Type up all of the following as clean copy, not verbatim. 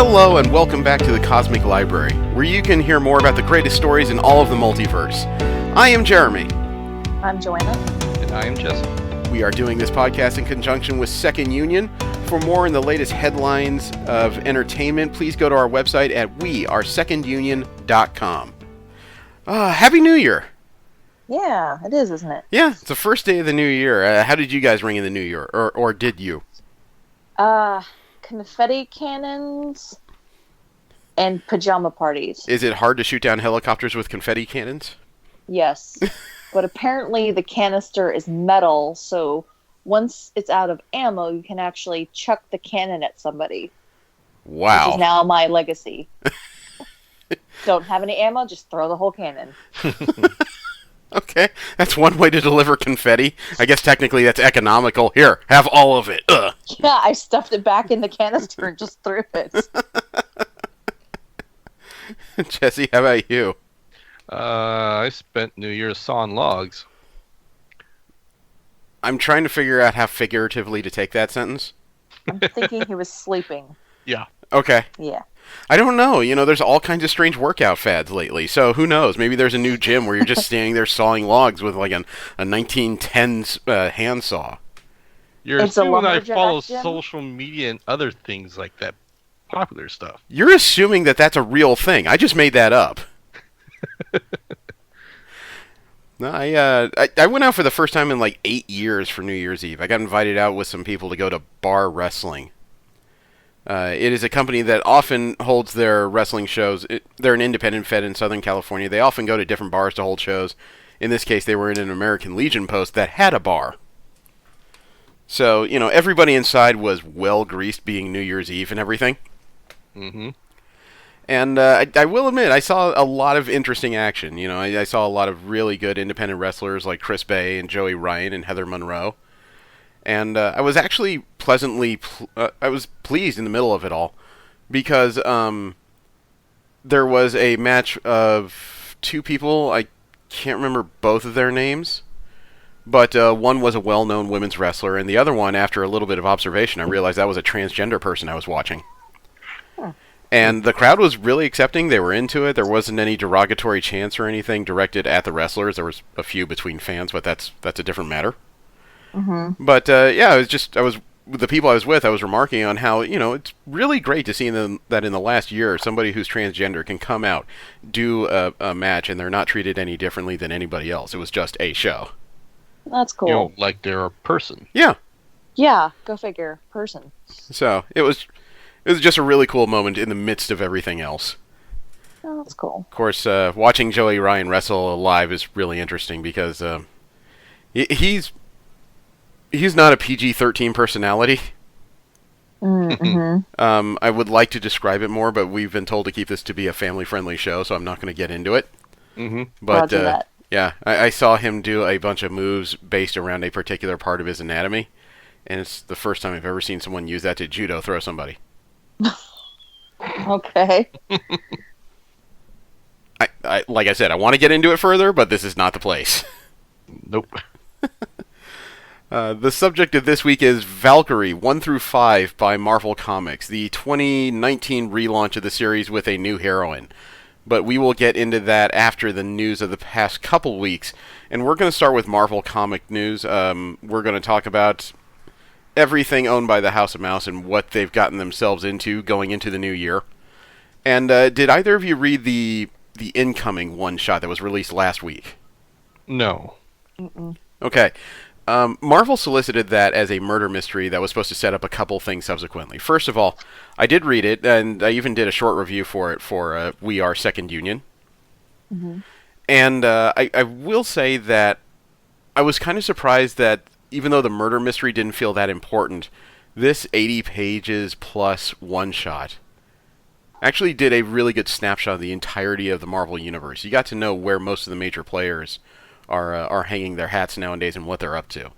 Hello and welcome back to the Cosmic Library, where you can hear more about the greatest stories in all of the multiverse. I am Jeremy. I'm Joanna. And I am Jesse. We are doing this podcast in conjunction with Second Union. For more on the latest headlines of entertainment, please go to our website at wearesecondunion.com. Happy New Year! Yeah, it is, isn't it? Yeah, it's the first day of the new year. How did you guys ring in the new year? Or did you? Confetti cannons and pajama parties. Is it hard to shoot down helicopters with confetti cannons? Yes. But apparently the canister is metal, so once it's out of ammo, you can actually chuck the cannon at somebody. Wow. Which is now my legacy. Don't have any ammo, just throw the whole cannon. Okay, that's one way to deliver confetti. I guess technically that's economical. Here, have all of it. Ugh. Yeah, I stuffed it back in the canister and just threw it. Jesse, how about you? I spent New Year's sawing logs. I'm trying to figure out how figuratively to take that sentence. I'm thinking he was sleeping. Yeah. Okay. Yeah. I don't know. You know, there's all kinds of strange workout fads lately. So who knows? Maybe there's a new gym where you're just standing there sawing logs with like a 1910s handsaw. You're It's a assuming I lumberjack follow gym? social media and other things like that. Popular stuff. You're assuming that that's a real thing. I just made that up. No, I went out for the first time in like 8 years for New Year's Eve. I got invited out with some people to go to Bar Wrestling. It is a company that often holds their wrestling shows. They're an independent fed in Southern California. They often go to different bars to hold shows. In this case, they were in an American Legion post that had a bar. So, you know, everybody inside was well-greased being New Year's Eve and everything. Mm-hmm. And I will admit, I saw a lot of interesting action. You know, I saw a lot of really good independent wrestlers like Chris Bay and Joey Ryan and Heather Monroe. And I was actually I was pleased in the middle of it all because there was a match of two people. I can't remember both of their names, but one was a well-known women's wrestler, and the other one, after a little bit of observation, I realized that was a transgender person I was watching. Huh. And the crowd was really accepting. They were into it. There wasn't any derogatory chants or anything directed at the wrestlers. There was a few between fans, but that's a different matter. Mm-hmm. But yeah, I was with the people I was with. I was remarking on how, you know, it's really great to see that in the last year, somebody who's transgender can come out, do a match, and they're not treated any differently than anybody else. It was just a show. That's cool. You know, like they're a person. Yeah. Yeah, go figure. Person. So it was just a really cool moment in the midst of everything else. Oh, that's cool. Of course, watching Joey Ryan wrestle live is really interesting because he's not a PG-13 personality. Mm-hmm. I would like to describe it more, but we've been told to keep this to be a family-friendly show, so I'm not going to get into it. Mm-hmm. But Roger that. yeah, I saw him do a bunch of moves based around a particular part of his anatomy, and it's the first time I've ever seen someone use that to judo throw somebody. Okay. I like I said, I want to get into it further, but this is not the place. Nope. The subject of this week is Valkyrie 1-5 by Marvel Comics, the 2019 relaunch of the series with a new heroine. But we will get into that after the news of the past couple weeks. And we're going to start with Marvel comic news. We're going to talk about everything owned by the House of Mouse and what they've gotten themselves into going into the new year. And did either of you read the incoming one-shot that was released last week? No. Mm-mm. Okay. Marvel solicited that as a murder mystery that was supposed to set up a couple things subsequently. First of all, I did read it, and I even did a short review for it for We Are Second Union. Mm-hmm. And I will say that I was kind of surprised that even though the murder mystery didn't feel that important, this 80 pages plus one-shot actually did a really good snapshot of the entirety of the Marvel Universe. You got to know where most of the major players are hanging their hats nowadays and what they're up to.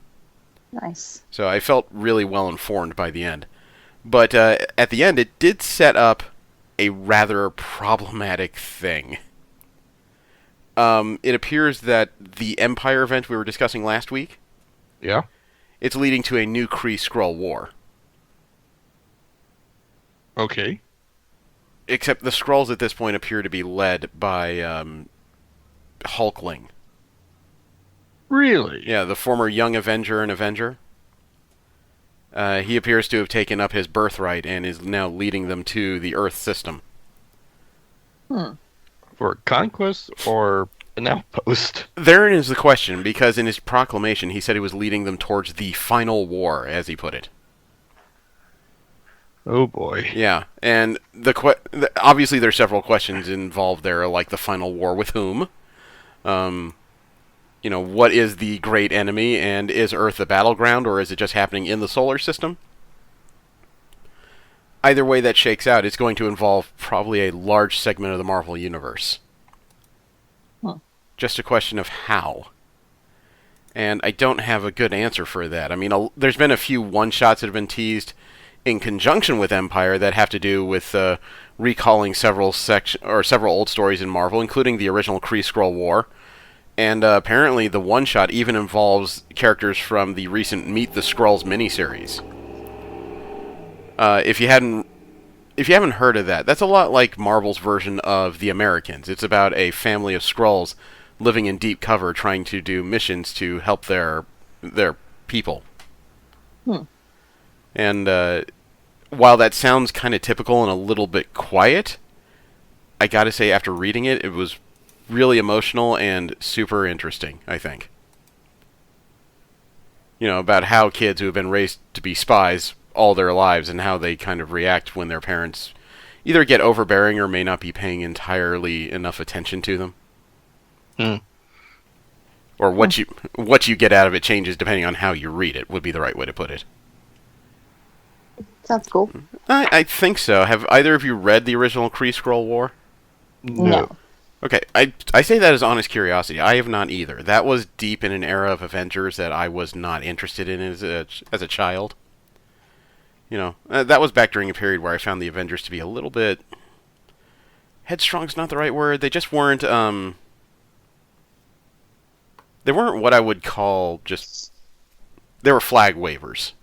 Nice. So I felt really well informed by the end. But at the end, it did set up a rather problematic thing. It appears that the Empyre event we were discussing last week, Yeah. it's leading to a new Kree-Skrull war. Okay. except the Skrulls at this point appear to be led by Hulkling. Really? Yeah, the former Young Avenger and Avenger. He appears to have taken up his birthright and is now leading them to the Earth system. For conquest or an outpost? Therein is the question, because in his proclamation he said he was leading them towards the final war, as he put it. Oh boy. Yeah, and obviously there's several questions involved there, like the final war with whom? What is the great enemy, and is Earth the battleground, or is it just happening in the solar system? Either way that shakes out, it's going to involve probably a large segment of the Marvel Universe. Just a question of how. And I don't have a good answer for that. I mean, there's been a few one-shots that have been teased in conjunction with Empyre that have to do with recalling several old stories in Marvel, including the original Kree-Skrull War. And apparently the one-shot even involves characters from the recent Meet the Skrulls miniseries. If you haven't heard of that, that's a lot like Marvel's version of The Americans. It's about a family of Skrulls living in deep cover trying to do missions to help their people. And while that sounds kind of typical and a little bit quiet, I gotta say after reading it, it was really emotional and super interesting, I think. About how kids who have been raised to be spies all their lives and how they kind of react when their parents either get overbearing or may not be paying entirely enough attention to them. Or what you get out of it changes depending on how you read it, would be the right way to put it. Sounds cool. I think so. Have either of you read the original Kree-Skrull War? No. Okay, I say that as honest curiosity. I have not either. That was deep in an era of Avengers that I was not interested in as a child. That was back during a period where I found the Avengers to be a little bit... Headstrong's not the right word. They just weren't, they weren't what I would call just... They were flag wavers.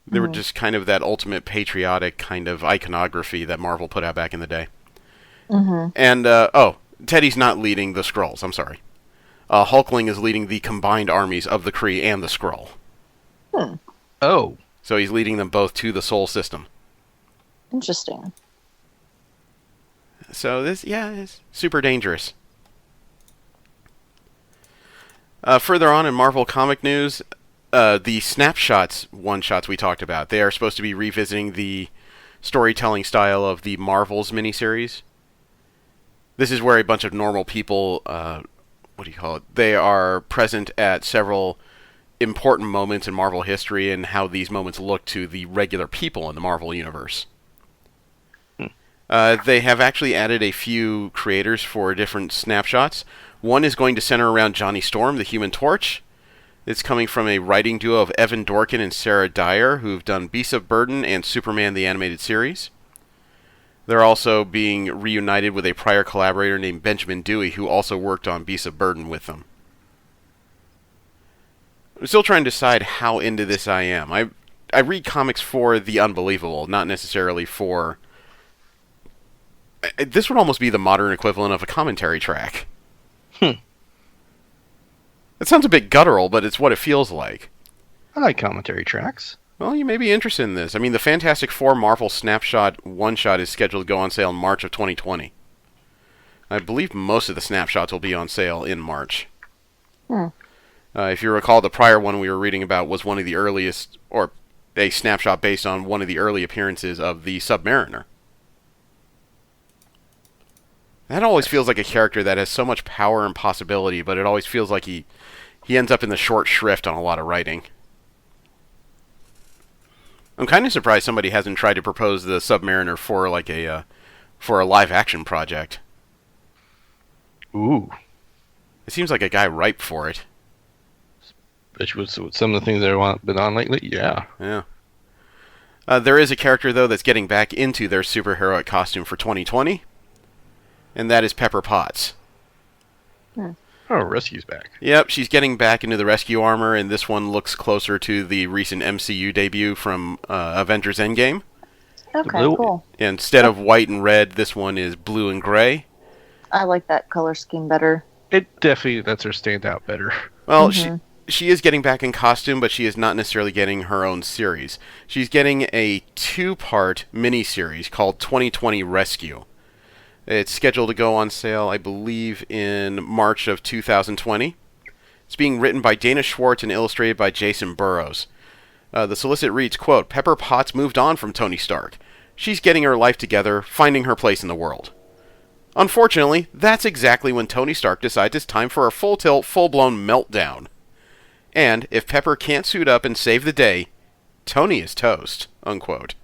They were just kind of that ultimate patriotic kind of iconography that Marvel put out back in the day. And, Teddy's not leading the Skrulls, I'm sorry. Hulkling is leading the combined armies of the Kree and the Skrull. Oh. So he's leading them both to the Sol system. Interesting. So this, is super dangerous. Further on in Marvel comic news, the Snapshots one-shots we talked about, they are supposed to be revisiting the storytelling style of the Marvels miniseries. This is where a bunch of normal people, they are present at several important moments in Marvel history and how these moments look to the regular people in the Marvel Universe. They have actually added a few creators for different snapshots. One is going to center around Johnny Storm, the Human Torch. It's coming from a writing duo of Evan Dorkin and Sarah Dyer, who've done Beasts of Burden and Superman the Animated Series. They're also being reunited with a prior collaborator named Benjamin Dewey, who also worked on Beasts of Burden with them. I'm still trying to decide how into this I am. I read comics for the unbelievable, not necessarily for... This would almost be the modern equivalent of a commentary track. It sounds a bit guttural, but it's what it feels like. I like commentary tracks. Well, you may be interested in this. I mean, the Fantastic Four Marvel Snapshot one-shot is scheduled to go on sale in March of 2020. I believe most of the snapshots will be on sale in March. If you recall, the prior one we were reading about was one of the earliest, or a snapshot based on one of the early appearances of the Submariner. That always feels like a character that has so much power and possibility, but it always feels like he ends up in the short shrift on a lot of writing. I'm kind of surprised somebody hasn't tried to propose the Submariner for like for a live action project. Ooh. It seems like a guy ripe for it. Which was some of the things that have been on lately. Yeah. Yeah. There is a character though that's getting back into their superheroic costume for 2020, and that is Pepper Potts. Oh, Rescue's back. Yep, she's getting back into the rescue armor, and this one looks closer to the recent MCU debut from Avengers Endgame. Okay, blue. cool. Instead of white and red, this one is blue and gray. I like that color scheme better. It definitely lets her stand out better. Well, Mhm. she is getting back in costume, but she is not necessarily getting her own series. She's getting a 2-part miniseries called 2020 Rescue. It's scheduled to go on sale, I believe, in March of 2020. It's being written by Dana Schwartz and illustrated by Jason Burrows. The solicit reads, quote, Pepper Potts moved on from Tony Stark. She's getting her life together, finding her place in the world. Unfortunately, that's exactly when Tony Stark decides it's time for a full-tilt, full-blown meltdown. And if Pepper can't suit up and save the day, Tony is toast, unquote.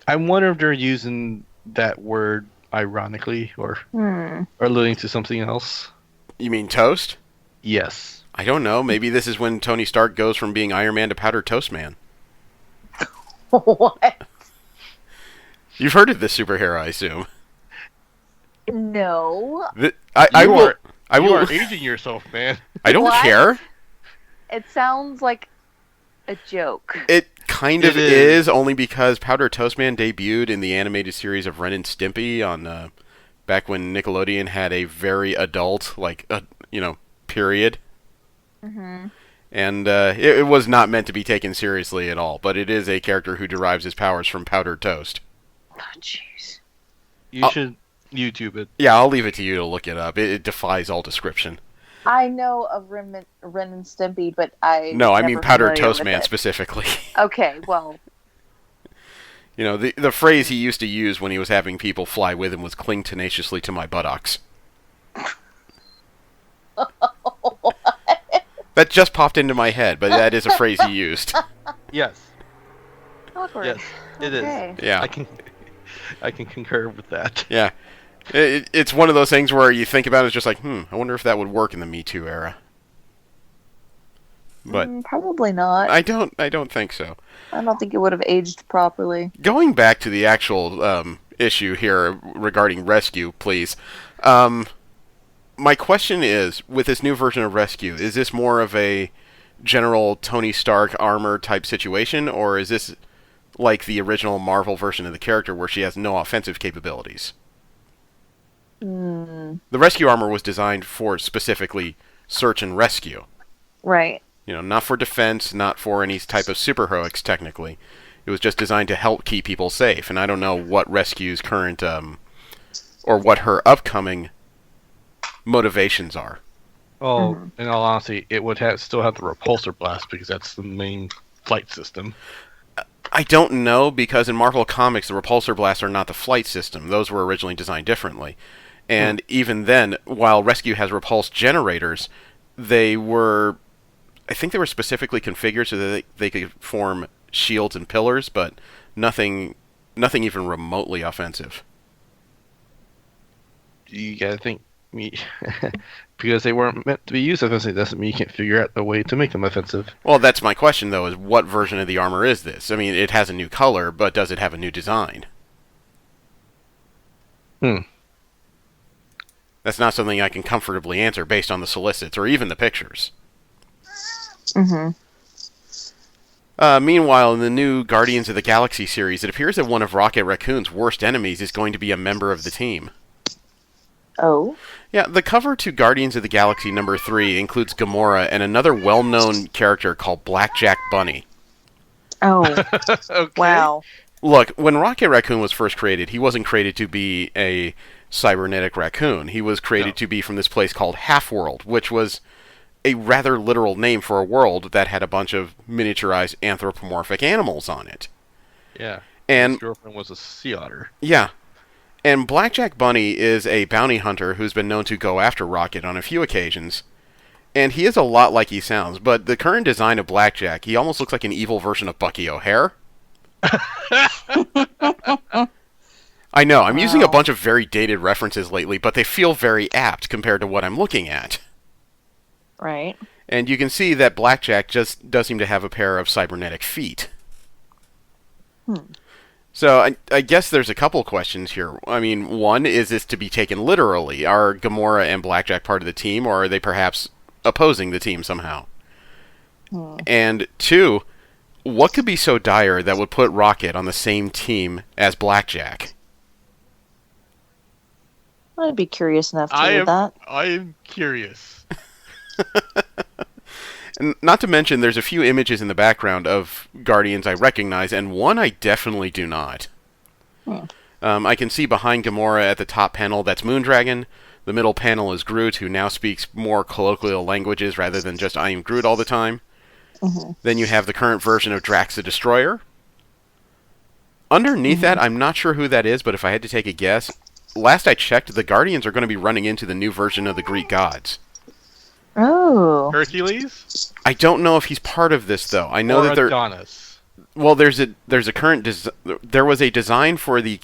I wonder if they're using that word ironically or alluding to something else. You mean toast? Yes. I don't know. Maybe this is when Tony Stark goes from being Iron Man to Powdered Toast Man. What? You've heard of this superhero, I assume. No. I You will are aging yourself, man. I don't What? care. It sounds like a joke. It kind of It is, is. only because Powdered Toast Man debuted in the animated series of Ren and Stimpy on back when Nickelodeon had a very adult, period. Mm-hmm. And it was not meant to be taken seriously at all, but it is a character who derives his powers from powdered toast. Oh, jeez. You should YouTube it. Yeah, I'll leave it to you to look it up. It defies all description. I know of Ren and Stimpy, but I No, I never mean Powdered familiar Toast with Man it. specifically. Okay, well, You know, the phrase he used to use when he was having people fly with him was cling tenaciously to my buttocks. That just popped into my head, but that is a phrase he used. Yes. awkward. Yes. It is. Okay. Yeah. I can concur with that. Yeah. It's one of those things where you think about it, it's just like, I wonder if that would work in the Me Too era. But Probably not. I don't think so. I don't think it would have aged properly. Going back to the actual issue here regarding Rescue, please. My question is, with this new version of Rescue, is this more of a general Tony Stark armor type situation, or is this like the original Marvel version of the character where she has no offensive capabilities? The Rescue armor was designed for specifically search and rescue. Right. You know, not for defense, not for any type of superheroics, technically. It was just designed to help keep people safe, and I don't know what Rescue's current, or what her upcoming motivations are. Oh, in all honesty, it would still have the repulsor blast because that's the main flight system. I don't know, because in Marvel Comics, the repulsor blasts are not the flight system. Those were originally designed differently. And even then, while Rescue has repulse generators, I think they were specifically configured so that they could form shields and pillars, but nothing even remotely offensive. You gotta think because they weren't meant to be used offensively doesn't mean you can't figure out a way to make them offensive. Well, that's my question, though, is what version of the armor is this? I mean, it has a new color, but does it have a new design? That's not something I can comfortably answer based on the solicits or even the pictures. Meanwhile, in the new Guardians of the Galaxy series, it appears that one of Rocket Raccoon's worst enemies is going to be a member of the team. Oh. Yeah, the cover to Guardians of the Galaxy number 3 includes Gamora and another well-known character called Blackjack Bunny. Oh. Okay. Wow. Look, when Rocket Raccoon was first created, he wasn't created to be a cybernetic raccoon. He was created to be from this place called Half-World, which was a rather literal name for a world that had a bunch of miniaturized anthropomorphic animals on it. Yeah. And his girlfriend was a sea otter. yeah. And Blackjack Bunny is a bounty hunter who's been known to go after Rocket on a few occasions. And he is a lot like he sounds, but the current design of Blackjack, he almost looks like an evil version of Bucky O'Hare. I know, I'm using a bunch of very dated references lately, but they feel very apt compared to what I'm looking at. Right. And you can see that Blackjack just does seem to have a pair of cybernetic feet. So I guess there's a couple questions here. I mean, one, is this to be taken literally? Are Gamora and Blackjack part of the team, or are they perhaps opposing the team somehow? And two, What could be so dire that would put Rocket on the same team as Blackjack? I'd be curious enough to read that. I am curious. And not to mention, there's a few images in the background of Guardians I recognize, and one I definitely do not. I can see behind Gamora at the top panel, that's Moondragon. The middle panel is Groot, who now speaks more colloquial languages rather than just I am Groot all the time. Then you have the current version of Drax the Destroyer. Underneath that, I'm not sure who that is, but if I had to take a guess, last I checked, the Guardians are going to be running into the new version of the Greek gods. Oh. Hercules? I don't know if he's part of this, though. I know Or that Adonis? Well, there was a design for the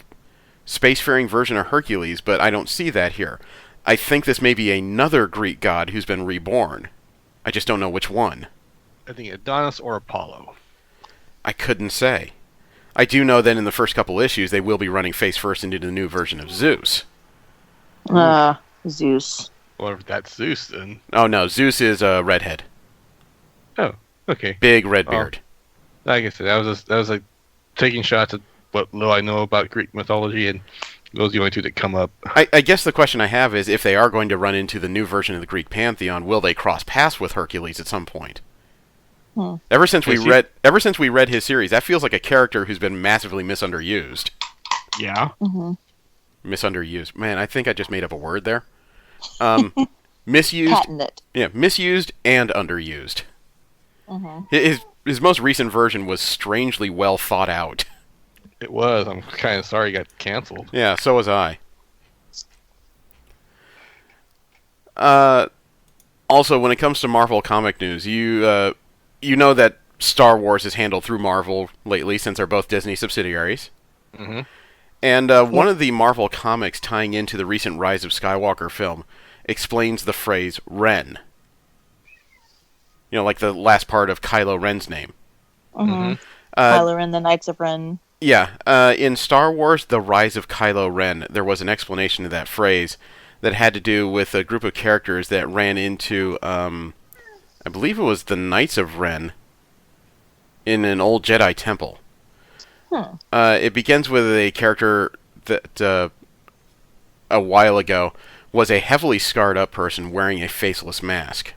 spacefaring version of Hercules, but I don't see that here. I think this may be another Greek god who's been reborn. I just don't know which one. I think Adonis or Apollo. I couldn't say. I do know that in the first couple issues, they will be running face first into the new version of Zeus. Zeus. Well, if that's Zeus, then. Oh, no, Zeus is a redhead. Oh, okay. Big red beard. Like I said, that was like taking shots at what little I know about Greek mythology, and those are the only two that come up. I guess the question I have is, if they are going to run into the new version of the Greek pantheon, will they cross paths with Hercules at some point? Ever since we read his series, that feels like a character who's been massively misunderused. Yeah. Misunderused. Man, I think I just made up a word there. Misused. Patent it. Yeah, misused and underused. His most recent version was strangely well thought out. It was. I'm kind of sorry it got canceled. Yeah, so was I. Also, when it comes to Marvel comic news, you know that Star Wars is handled through Marvel lately, since they're both Disney subsidiaries. And one of the Marvel comics tying into the recent Rise of Skywalker film explains the phrase Ren. You know, like the last part of Kylo Ren's name. Kylo Ren, the Knights of Ren. Yeah, in Star Wars, The Rise of Kylo Ren, there was an explanation of that phrase that had to do with a group of characters that ran into, I believe it was the Knights of Ren in an old Jedi temple. It begins with a character that, a while ago, was a heavily scarred up person wearing a faceless mask.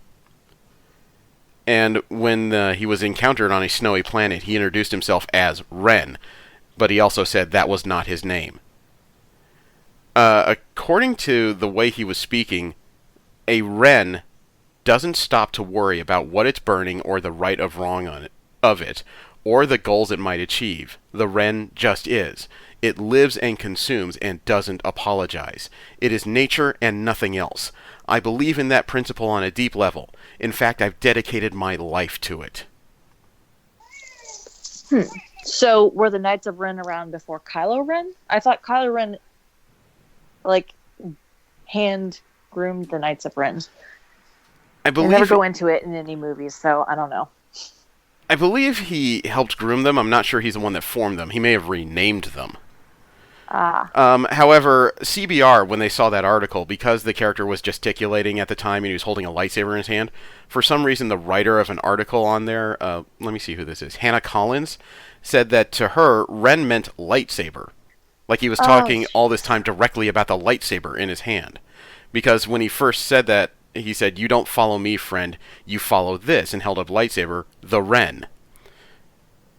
And when he was encountered on a snowy planet, he introduced himself as Ren, but he also said that was not his name. According to the way he was speaking, a Ren doesn't stop to worry about what it's burning or the right of wrong of it, or the goals it might achieve. The Ren just is. It lives and consumes and doesn't apologize. It is nature and nothing else. I believe in that principle on a deep level. In fact, I've dedicated my life to it. So, were the Knights of Ren around before Kylo Ren? I thought Kylo Ren, hand-groomed the Knights of Ren. I They never go into it in any movies, so I don't know. I believe he helped groom them. I'm not sure he's the one that formed them. He may have renamed them. However, CBR, when they saw that article, because the character was gesticulating at the time and he was holding a lightsaber in his hand, for some reason the writer of an article on there, let me see who this is, Hannah Collins, said that to her, Ren meant lightsaber. Like he was talking all this time directly about the lightsaber in his hand. Because when he first said that, he said, "You don't follow me, friend, you follow this," and held up lightsaber, the Ren.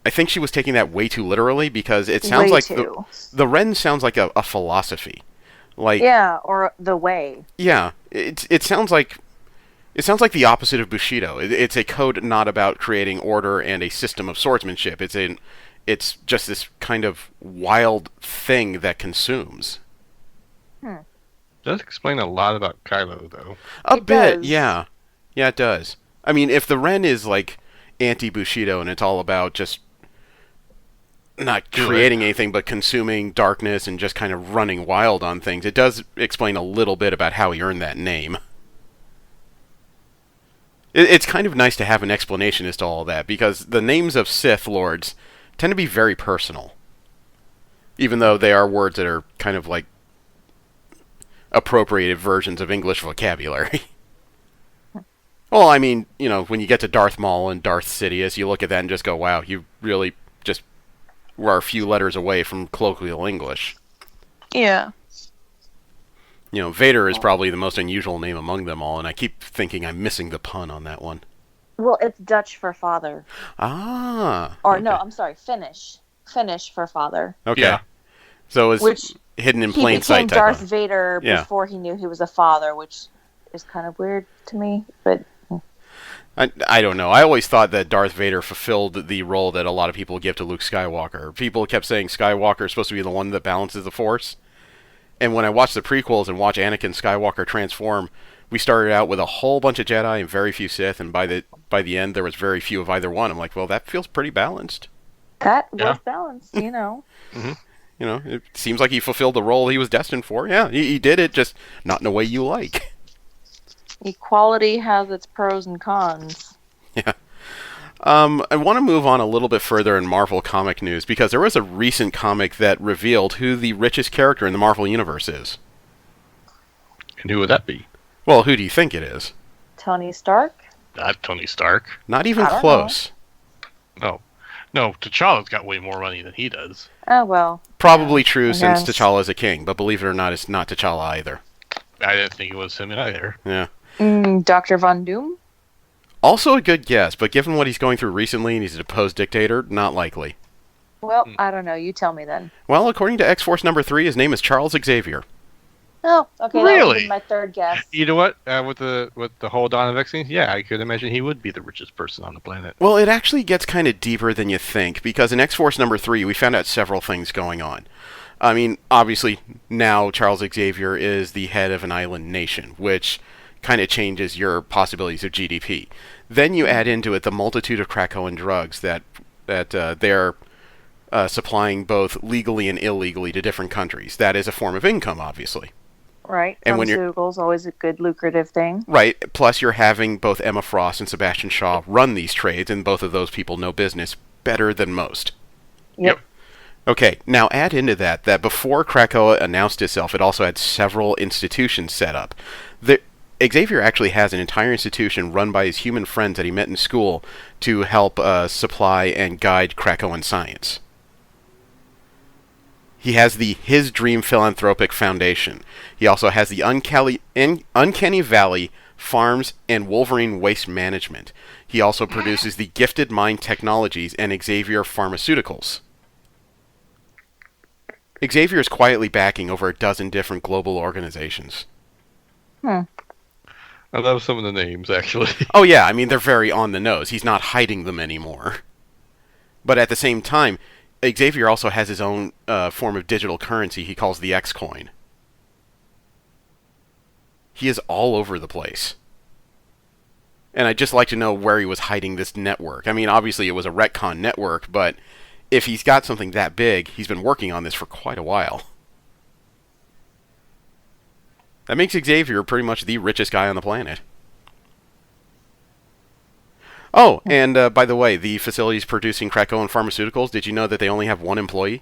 I think she was taking that way too literally, because it sounds like the Ren sounds like a philosophy, like or the way. Yeah, it sounds like the opposite of Bushido. It's a code not about creating order and a system of swordsmanship. It's just this kind of wild thing that consumes. Does explain a lot about Kylo, though. A bit, yeah, it does. I mean, if the Ren is like anti-Bushido and it's all about just not creating anything but consuming darkness and just kind of running wild on things, it does explain a little bit about how he earned that name. It's kind of nice to have an explanation as to all that, because the names of Sith Lords tend to be very personal. Even though they are words that are kind of like appropriated versions of English vocabulary. Well, I mean, when you get to Darth Maul and Darth Sidious, you look at that and just go, wow, you really just were a few letters away from colloquial English. Yeah. Vader is probably the most unusual name among them all, and I keep thinking I'm missing the pun on that one. Well, it's Dutch for father. Ah. Or okay. no, I'm sorry, Finnish. Finnish for father. Okay. Yeah. So it was Which hidden in plain sight. He became Darth of. Vader before he knew he was a father, which is kind of weird to me, but... I don't know. I always thought that Darth Vader fulfilled the role that a lot of people give to Luke Skywalker. People kept saying Skywalker is supposed to be the one that balances the Force. And when I watch the prequels and watch Anakin Skywalker transform, we started out with a whole bunch of Jedi and very few Sith, and by the end there was very few of either one. I'm like, well, that feels pretty balanced. That was balanced, Mm-hmm. It seems like he fulfilled the role he was destined for. Yeah, he did it, just not in a way you like. Equality has its pros and cons. Yeah. I want to move on a little bit further in Marvel comic news, because there was a recent comic that revealed who the richest character in the Marvel Universe is. And who would that be? Well, who do you think it is? Tony Stark? Not Tony Stark. Not even close. No. No, T'Challa's got way more money than he does. Oh, well. Probably true since guess. T'Challa is a king, but believe it or not, it's not T'Challa either. I didn't think it was him either. Yeah. Dr. Von Doom? Also a good guess, but given what he's going through recently and he's a deposed dictator, not likely. Well, I don't know. You tell me then. Well, according to X-Force number 3, his name is Charles Xavier. Oh, okay. That Really? would be my third guess. You know what? With the whole Dawn of X thing, yeah, I could imagine he would be the richest person on the planet. Well, it actually gets kind of deeper than you think, because in X-Force number 3, we found out several things going on. I mean, obviously, now Charles Xavier is the head of an island nation, which kind of changes your possibilities of GDP. Then you add into it the multitude of Krakoan drugs that they're supplying both legally and illegally to different countries. That is a form of income, obviously. Right. And when Pharmaceuticals, always a good lucrative thing. Right. Plus, you're having both Emma Frost and Sebastian Shaw run these trades, and both of those people know business better than most. Yep. Okay, now add into that before Krakoa announced itself, it also had several institutions set up. Xavier actually has an entire institution run by his human friends that he met in school to help supply and guide Krakoan science. He has the His Dream Philanthropic Foundation. He also has the Uncanny Valley Farms and Wolverine Waste Management. He also produces the Gifted Mind Technologies and Xavier Pharmaceuticals. Xavier is quietly backing over a dozen different global organizations. I love some of the names, actually. Oh yeah, I mean, they're very on the nose. He's not hiding them anymore. But at the same time, Xavier also has his own form of digital currency he calls the X-Coin. He is all over the place. And I'd just like to know where he was hiding this network. I mean, obviously it was a retcon network, but if he's got something that big, he's been working on this for quite a while. That makes Xavier pretty much the richest guy on the planet. Oh, and by the way, the facilities producing Krakoan pharmaceuticals, did you know that they only have one employee?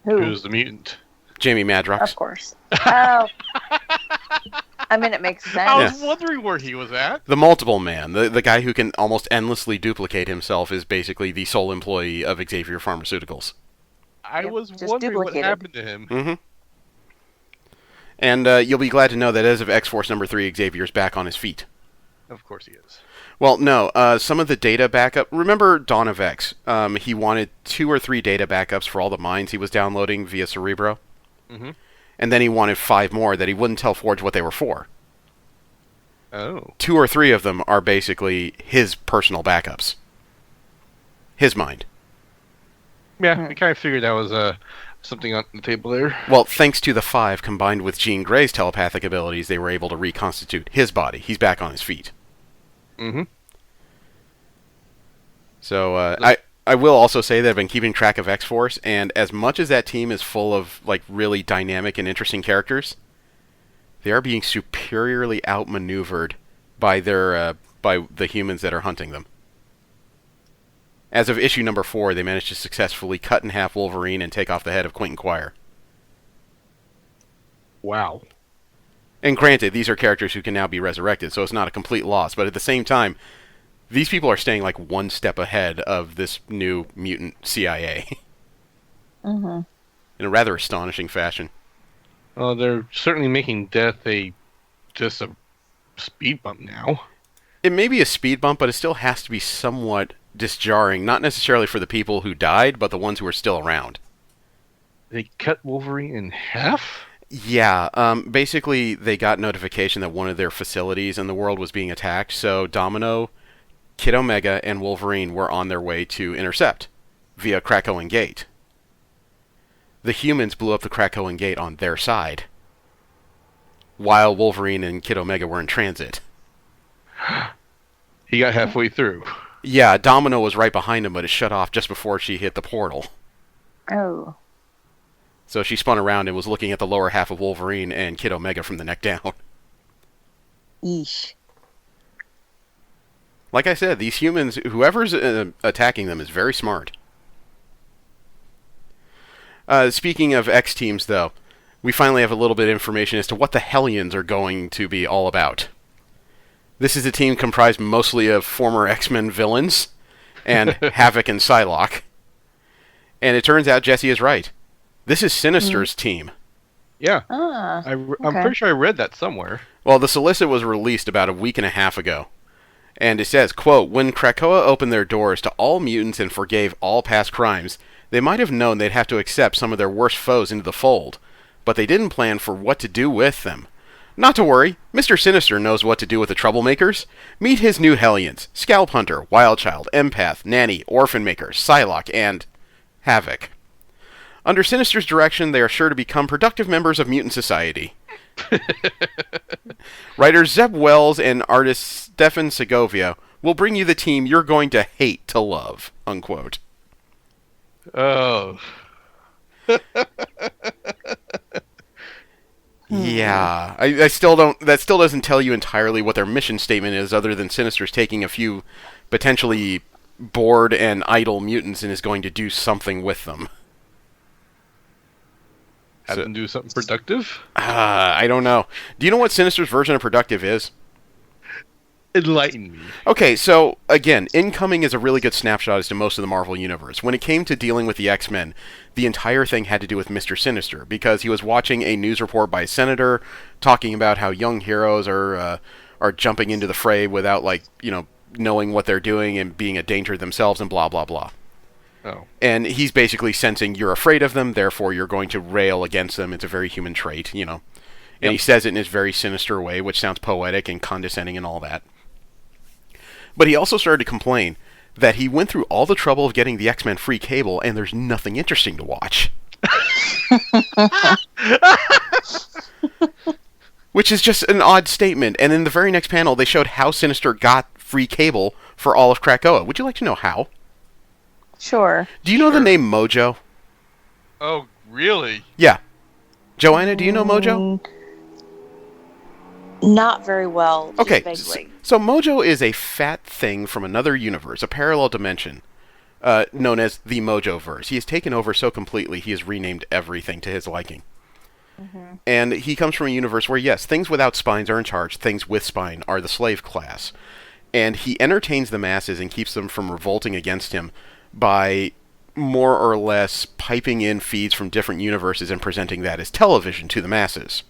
Who's the mutant? Jamie Madrox. Of course. Oh. I mean, it makes sense. I was wondering where he was at. The multiple man, the guy who can almost endlessly duplicate himself, is basically the sole employee of Xavier Pharmaceuticals. I was wondering what happened to him. Mm-hmm. And you'll be glad to know that as of X-Force number 3, Xavier's back on his feet. Of course he is. Well, no. Some of the data backup... Remember Dawn of X? He wanted 2 or 3 data backups for all the minds he was downloading via Cerebro. Mm-hmm. And then he wanted 5 more that he wouldn't tell Forge what they were for. Oh. 2 or 3 of them are basically his personal backups. His mind. Yeah, I kind of figured that was something on the table there. Well, thanks to the 5 combined with Jean Grey's telepathic abilities, they were able to reconstitute his body. He's back on his feet. Mm-hmm. So, I will also say that I've been keeping track of X-Force, and as much as that team is full of, like, really dynamic and interesting characters, they are being superiorly outmaneuvered by by the humans that are hunting them. As of issue number 4, they managed to successfully cut in half Wolverine and take off the head of Quentin Quire. Wow. And granted, these are characters who can now be resurrected, so it's not a complete loss. But at the same time, these people are staying like one step ahead of this new mutant CIA Mm-hmm. in a rather astonishing fashion. Well, they're certainly making death just a speed bump now. It may be a speed bump, but it still has to be somewhat disjarring, not necessarily for the people who died, but the ones who are still around. They cut Wolverine in half? Yeah, basically they got notification that one of their facilities in the world was being attacked, so Domino, Kid Omega, and Wolverine were on their way to intercept via Krakoan Gate. The humans blew up the Krakoan Gate on their side, while Wolverine and Kid Omega were in transit. He got halfway through. Yeah, Domino was right behind him, but it shut off just before she hit the portal. Oh. So she spun around and was looking at the lower half of Wolverine and Kid Omega from the neck down. Eesh. Like I said, these humans, whoever's attacking them is very smart. Speaking of X teams, though, we finally have a little bit of information as to what the Hellions are going to be all about. This is a team comprised mostly of former X-Men villains and Havoc and Psylocke. And it turns out Jesse is right. This is Sinister's team. Yeah. Ah. I'm okay. pretty sure I read that somewhere. Well, the solicit was released about a week and a half ago. And it says, quote, "When Krakoa opened their doors to all mutants and forgave all past crimes, they might have known they'd have to accept some of their worst foes into the fold. But they didn't plan for what to do with them. Not to worry, Mr. Sinister knows what to do with the troublemakers. Meet his new Hellions, Scalp Hunter, Wildchild, Empath, Nanny, Orphan Maker, Psylocke, and Havoc. Under Sinister's direction, they are sure to become productive members of mutant society." Writers Zeb Wells and artist Stefan Segovia will bring you the team you're going to hate to love, unquote. Oh. Yeah, I still don't. That still doesn't tell you entirely what their mission statement is, other than Sinister's taking a few potentially bored and idle mutants and is going to do something with them. Have them do something productive? I don't know. Do you know what Sinister's version of productive is? Enlighten me. Okay, so, again, Incoming is a really good snapshot as to most of the Marvel Universe. When it came to dealing with the X-Men, the entire thing had to do with Mr. Sinister, because he was watching a news report by a senator talking about how young heroes are jumping into the fray without, knowing what they're doing and being a danger themselves and blah, blah, blah. Oh. And he's basically sensing you're afraid of them, therefore you're going to rail against them. It's a very human trait, And he says it in his very sinister way, which sounds poetic and condescending and all that. But he also started to complain that he went through all the trouble of getting the X-Men free cable, and there's nothing interesting to watch. Which is just an odd statement. And in the very next panel, they showed how Sinister got free cable for all of Krakoa. Would you like to know how? Sure. Do you know the name Mojo? Oh, really? Yeah. Joanna, do you know Mojo? Not very well. Just Okay, vaguely. so Mojo is a fat thing from another universe, a parallel dimension, known as the Mojoverse. He has taken over so completely, he has renamed everything to his liking. Mm-hmm. And he comes from a universe where, yes, things without spines are in charge, things with spine are the slave class. And he entertains the masses and keeps them from revolting against him by more or less piping in feeds from different universes and presenting that as television to the masses.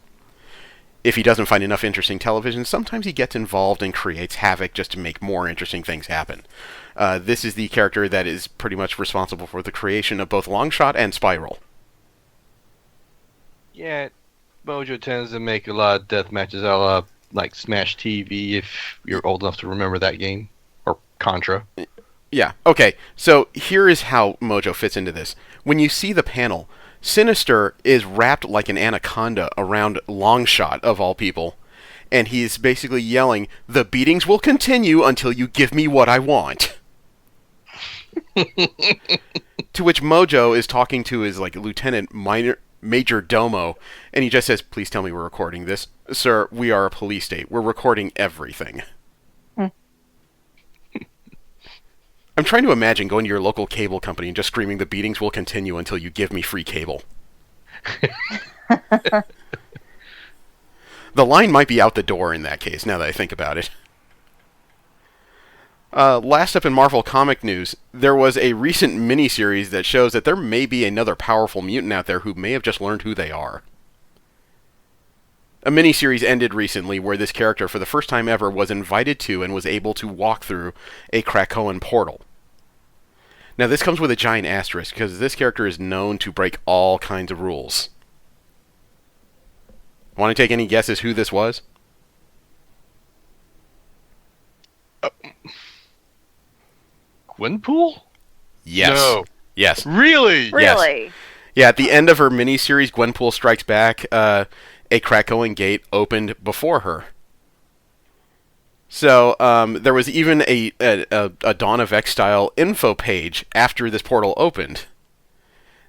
If he doesn't find enough interesting television, sometimes he gets involved and creates havoc just to make more interesting things happen. This is the character that is pretty much responsible for the creation of both Longshot and Spiral. Yeah, Mojo tends to make a lot of death matches a la, like, Smash TV, if you're old enough to remember that game. Or Contra. Yeah, okay, so here is how Mojo fits into this. When you see the panel, Sinister is wrapped like an anaconda around Longshot, of all people, and he's basically yelling, "The beatings will continue until you give me what I want." To which Mojo is talking to his Lieutenant Major Domo, and he just says, "Please tell me we're recording this. Sir, we are a police state. We're recording everything." I'm trying to imagine going to your local cable company and just screaming, "The beatings will continue until you give me free cable." The line might be out the door in that case, now that I think about it. Last up in Marvel comic news, there was a recent miniseries that shows that there may be another powerful mutant out there who may have just learned who they are. A miniseries ended recently where this character, for the first time ever, was invited to and was able to walk through a Krakoan portal. Now, this comes with a giant asterisk, because this character is known to break all kinds of rules. Want to take any guesses who this was? Gwenpool? Yes. No. Yes. Really? Really? Yeah, at the end of her miniseries, Gwenpool Strikes Back, a Krakoan gate opened before her. So, there was even a Dawn of X style info page after this portal opened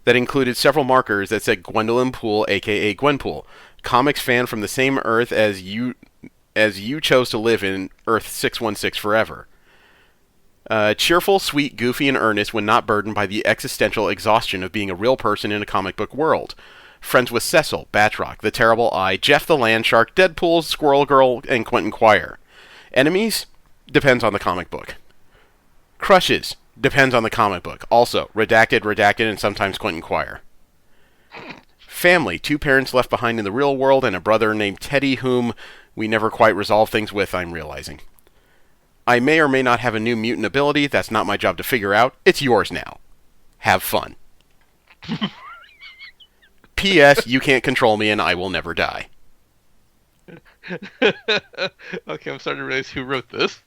that included several markers that said Gwendolyn Poole, aka Gwenpool, comics fan from the same Earth as you chose to live in, Earth 616 forever. Cheerful, sweet, goofy, and earnest when not burdened by the existential exhaustion of being a real person in a comic book world. Friends with Cecil, Batroc, the Terrible Eye, Jeff the Land Shark, Deadpool, Squirrel Girl, and Quentin Quire. Enemies? Depends on the comic book. Crushes? Depends on the comic book. Also, redacted, and sometimes Quentin Quire. Family, 2 parents left behind in the real world and a brother named Teddy whom we never quite resolve things with, I'm realizing. I may or may not have a new mutant ability. That's not my job to figure out. It's yours now. Have fun. P.S. You can't control me and I will never die. Okay, I'm starting to realize who wrote this.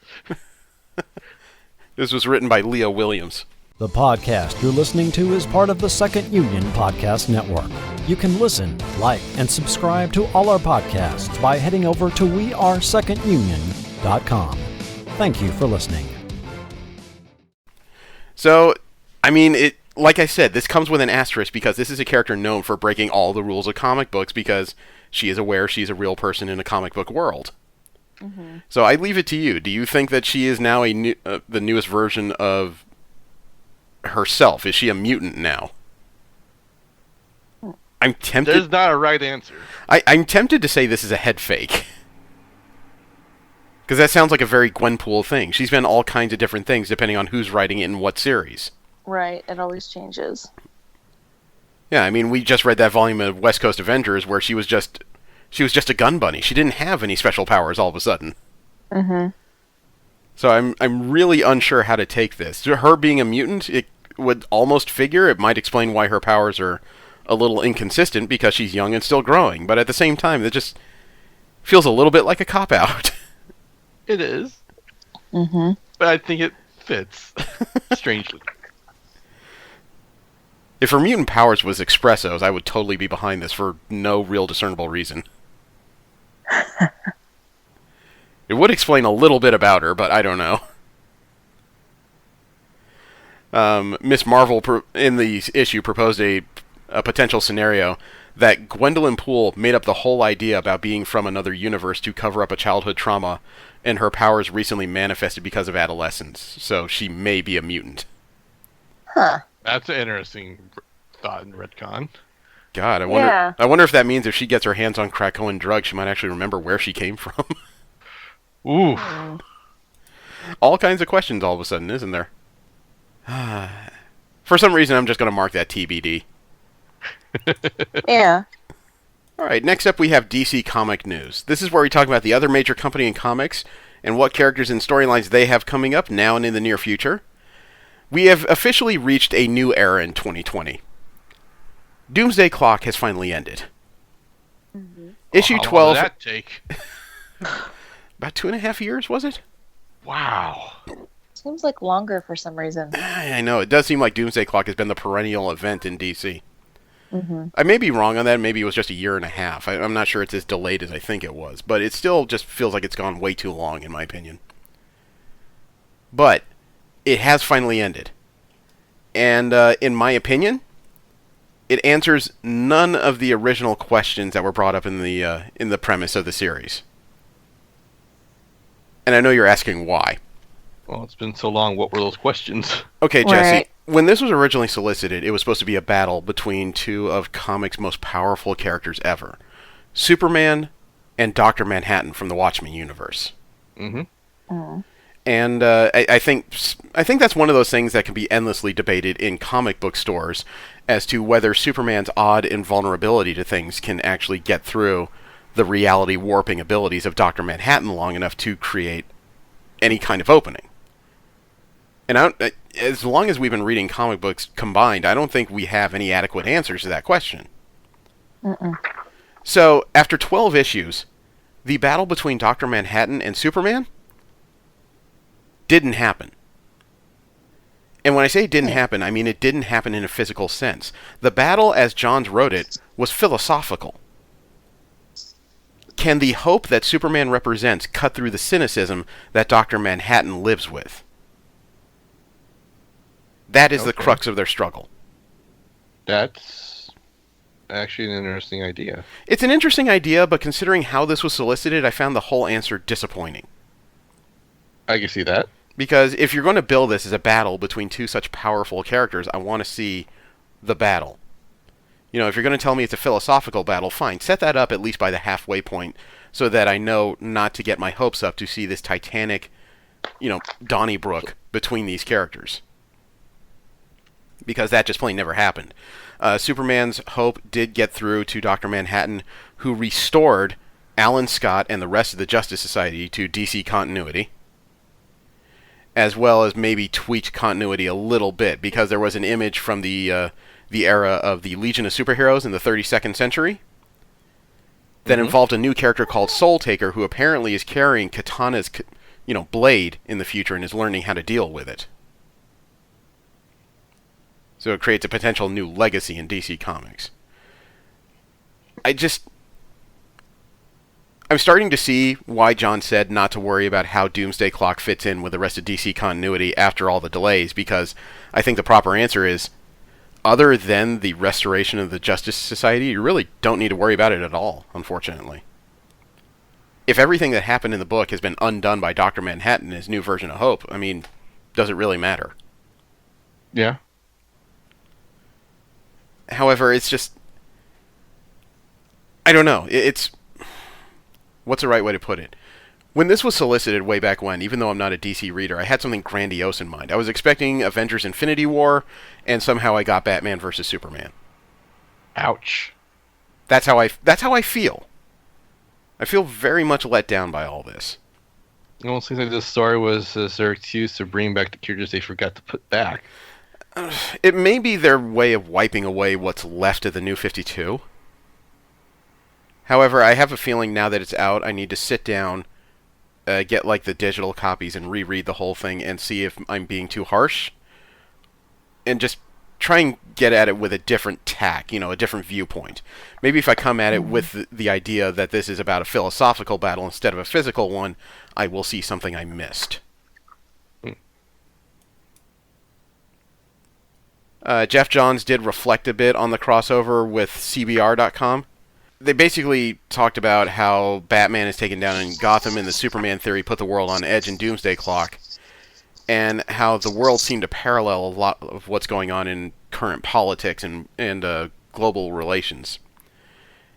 This was written by Leo Williams. The podcast you're listening to is part of the Second Union Podcast Network. You can listen, like, and subscribe to all our podcasts by heading over to wearesecondunion.com. Thank you for listening. So, I mean, like I said, this comes with an asterisk because this is a character known for breaking all the rules of comic books because she is aware she's a real person in a comic book world. Mm-hmm. So I leave it to you. Do you think that she is now the newest version of herself? Is she a mutant now? I'm tempted. There's not a right answer. I'm tempted to say this is a head fake. Because that sounds like a very Gwenpool thing. She's been all kinds of different things depending on who's writing it in what series. Right, it always changes. Yeah, I mean, we just read that volume of West Coast Avengers where she was just a gun bunny. She didn't have any special powers all of a sudden. Mm-hmm. So I'm really unsure how to take this. Her being a mutant, it would almost figure it might explain why her powers are a little inconsistent because she's young and still growing. But at the same time, it just feels a little bit like a cop-out. It is. Mm-hmm. But I think it fits, strangely. If her mutant powers was espressos, I would totally be behind this for no real discernible reason. It would explain a little bit about her, but I don't know. Miss Marvel in the issue proposed a potential scenario that Gwendolyn Poole made up the whole idea about being from another universe to cover up a childhood trauma, and her powers recently manifested because of adolescence, so she may be a mutant. Huh. That's an interesting thought in retcon. God, I wonder. Yeah. I wonder if that means if she gets her hands on Krakoan drugs, she might actually remember where she came from. Ooh. All kinds of questions all of a sudden, isn't there? For some reason, I'm just going to mark that TBD. Yeah. All right, next up we have DC Comic News. This is where we talk about the other major company in comics and what characters and storylines they have coming up now and in the near future. We have officially reached a new era in 2020. Doomsday Clock has finally ended. Mm-hmm. Issue 12... How long did that take? About 2.5 years, was it? Wow. Seems like longer for some reason. I know. It does seem like Doomsday Clock has been the perennial event in DC. Mm-hmm. I may be wrong on that. Maybe it was just 1.5 years. I'm not sure it's as delayed as I think it was. But it still just feels like it's gone way too long, in my opinion. But it has finally ended. And in my opinion, it answers none of the original questions that were brought up in the premise of the series. And I know you're asking why. Well, it's been so long. What were those questions? Okay, Jesse. Right. When this was originally solicited, it was supposed to be a battle between two of comics' most powerful characters ever. Superman and Dr. Manhattan from the Watchmen universe. Mm-hmm. And I think that's one of those things that can be endlessly debated in comic book stores as to whether Superman's odd invulnerability to things can actually get through the reality warping abilities of Dr. Manhattan long enough to create any kind of opening. And as long as we've been reading comic books combined, I don't think we have any adequate answers to that question. So, after 12 issues, the battle between Dr. Manhattan and Superman didn't happen. And when I say didn't happen, I mean it didn't happen in a physical sense. The battle, as Johns wrote it, was philosophical. Can the hope that Superman represents cut through the cynicism that Dr. Manhattan lives with? That is the crux of their struggle. That's actually an interesting idea. It's an interesting idea, but considering how this was solicited, I found the whole answer disappointing. I can see that. Because if you're going to build this as a battle between two such powerful characters, I want to see the battle. You know, if you're going to tell me it's a philosophical battle, fine. Set that up at least by the halfway point so that I know not to get my hopes up to see this titanic, Donnybrook between these characters. Because that just plain never happened. Superman's hope did get through to Dr. Manhattan, who restored Alan Scott and the rest of the Justice Society to DC continuity, as well as maybe tweaked continuity a little bit, because there was an image from the era of the Legion of Superheroes in the 32nd century that involved a new character called Soul Taker, who apparently is carrying Katana's blade in the future and is learning how to deal with it. So it creates a potential new legacy in DC Comics. I'm starting to see why John said not to worry about how Doomsday Clock fits in with the rest of DC continuity after all the delays, because I think the proper answer is, other than the restoration of the Justice Society, you really don't need to worry about it at all, unfortunately. If everything that happened in the book has been undone by Dr. Manhattan and his new version of Hope, I mean, does it really matter? Yeah. However, it's just... I don't know. It's... What's the right way to put it? When this was solicited way back when, even though I'm not a DC reader, I had something grandiose in mind. I was expecting Avengers Infinity War, and somehow I got Batman vs. Superman. Ouch. That's how I feel. I feel very much let down by all this. It almost seems like this story was their excuse to bring back the characters they forgot to put back. It may be their way of wiping away what's left of the New 52. However, I have a feeling now that it's out, I need to sit down, get the digital copies and reread the whole thing and see if I'm being too harsh. And just try and get at it with a different tack, a different viewpoint. Maybe if I come at it with the idea that this is about a philosophical battle instead of a physical one, I will see something I missed. Geoff Johns did reflect a bit on the crossover with CBR.com. They basically talked about how Batman is taken down in Gotham and the Superman theory put the world on edge in Doomsday Clock, and how the world seemed to parallel a lot of what's going on in current politics and global relations.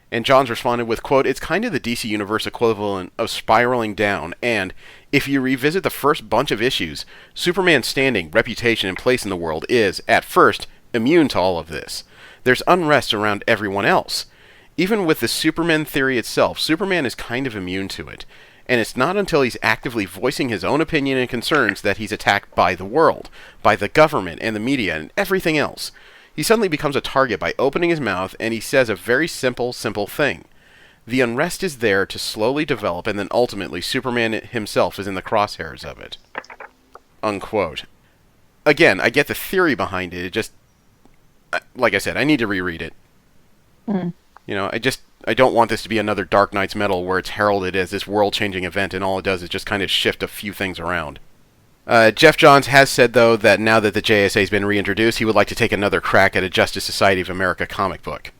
And Johns responded with, quote, "It's kind of the DC Universe equivalent of spiraling down, and if you revisit the first bunch of issues, Superman's standing, reputation, and place in the world is, at first, immune to all of this. There's unrest around everyone else. Even with the Superman theory itself, Superman is kind of immune to it. And it's not until he's actively voicing his own opinion and concerns that he's attacked by the world, by the government and the media and everything else. He suddenly becomes a target by opening his mouth, and he says a very simple thing. The unrest is there to slowly develop, and then ultimately Superman himself is in the crosshairs of it." Unquote. Again, I get the theory behind it. It just, like I said, I need to reread it. I don't want this to be another Dark Knight's Metal where it's heralded as this world-changing event, and all it does is just kind of shift a few things around. Geoff Johns has said, though, that now that the JSA has been reintroduced, he would like to take another crack at a Justice Society of America comic book.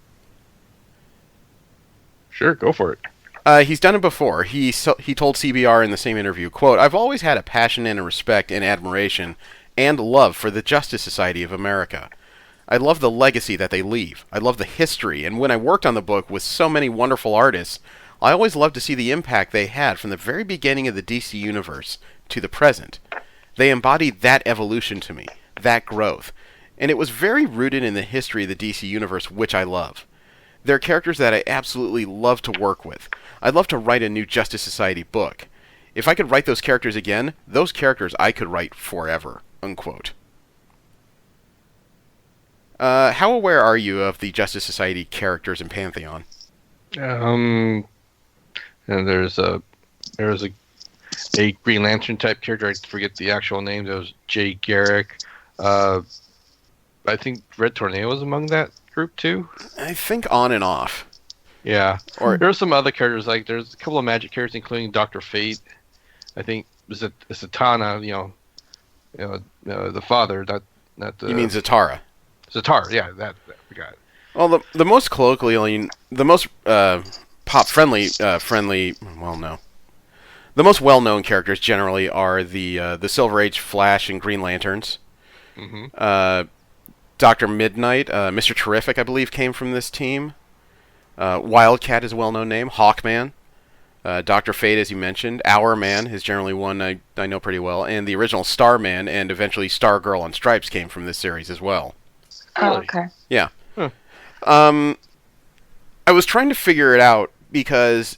Sure, go for it. He's done it before. He told CBR in the same interview, quote, "I've always had a passion and a respect and admiration and love for the Justice Society of America. I love the legacy that they leave. I love the history, and when I worked on the book with so many wonderful artists, I always loved to see the impact they had from the very beginning of the DC Universe to the present. They embodied that evolution to me, that growth, and it was very rooted in the history of the DC Universe, which I love. They're characters that I absolutely love to work with. I'd love to write a new Justice Society book. If I could write those characters again, those characters I could write forever." Unquote. How aware are you of the Justice Society characters in Pantheon? And there's a Green Lantern type character. I forget the actual name. That was Jay Garrick. I think Red Tornado was among that group too. I think on and off. Yeah. Or There are some other characters, like there's a couple of Magic characters, including Dr. Fate. I think Zatanna, the father, not the. you mean Zatara? Zatara, yeah, that we got it. Well, the most colloquially, the most pop friendly, the most well-known characters generally are the Silver Age Flash and Green Lanterns. Mm-hmm. Dr. Midnight, Mr. Terrific, I believe, came from this team. Wildcat is a well-known name. Hawkman. Dr. Fate, as you mentioned. Hourman is generally one I know pretty well. And the original Starman and eventually Stargirl on Stripes came from this series as well. Oh, okay. Yeah. Huh. I was trying to figure it out because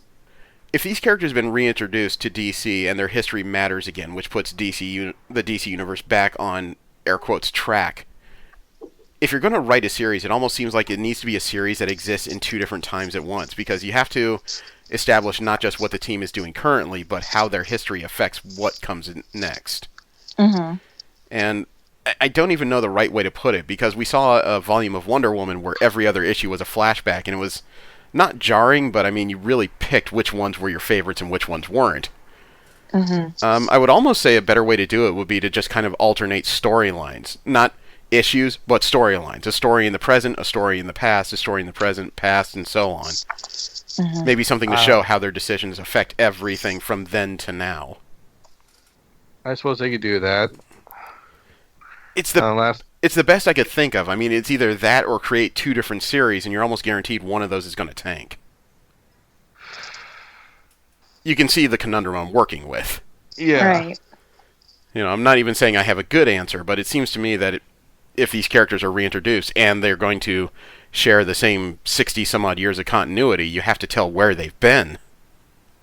if these characters have been reintroduced to DC and their history matters again, which puts the DC Universe back on, air quotes, track, if you're going to write a series, it almost seems like it needs to be a series that exists in two different times at once, because you have to establish not just what the team is doing currently, but how their history affects what comes in next. Mm-hmm. And I don't even know the right way to put it, because we saw a volume of Wonder Woman where every other issue was a flashback, and it was not jarring, but I mean, you really picked which ones were your favorites and which ones weren't. Mm-hmm. I would almost say a better way to do it would be to just kind of alternate storylines. Not issues, but storylines. A story in the present, a story in the past, a story in the present, past, and so on. Mm-hmm. Maybe something to show how their decisions affect everything from then to now. I suppose they could do that. It's the best I could think of. I mean, it's either that or create two different series, and you're almost guaranteed one of those is going to tank. You can see the conundrum I'm working with. Yeah. Right. You know, I'm not even saying I have a good answer, but it seems to me that if these characters are reintroduced and they're going to share the same 60 some odd years of continuity, you have to tell where they've been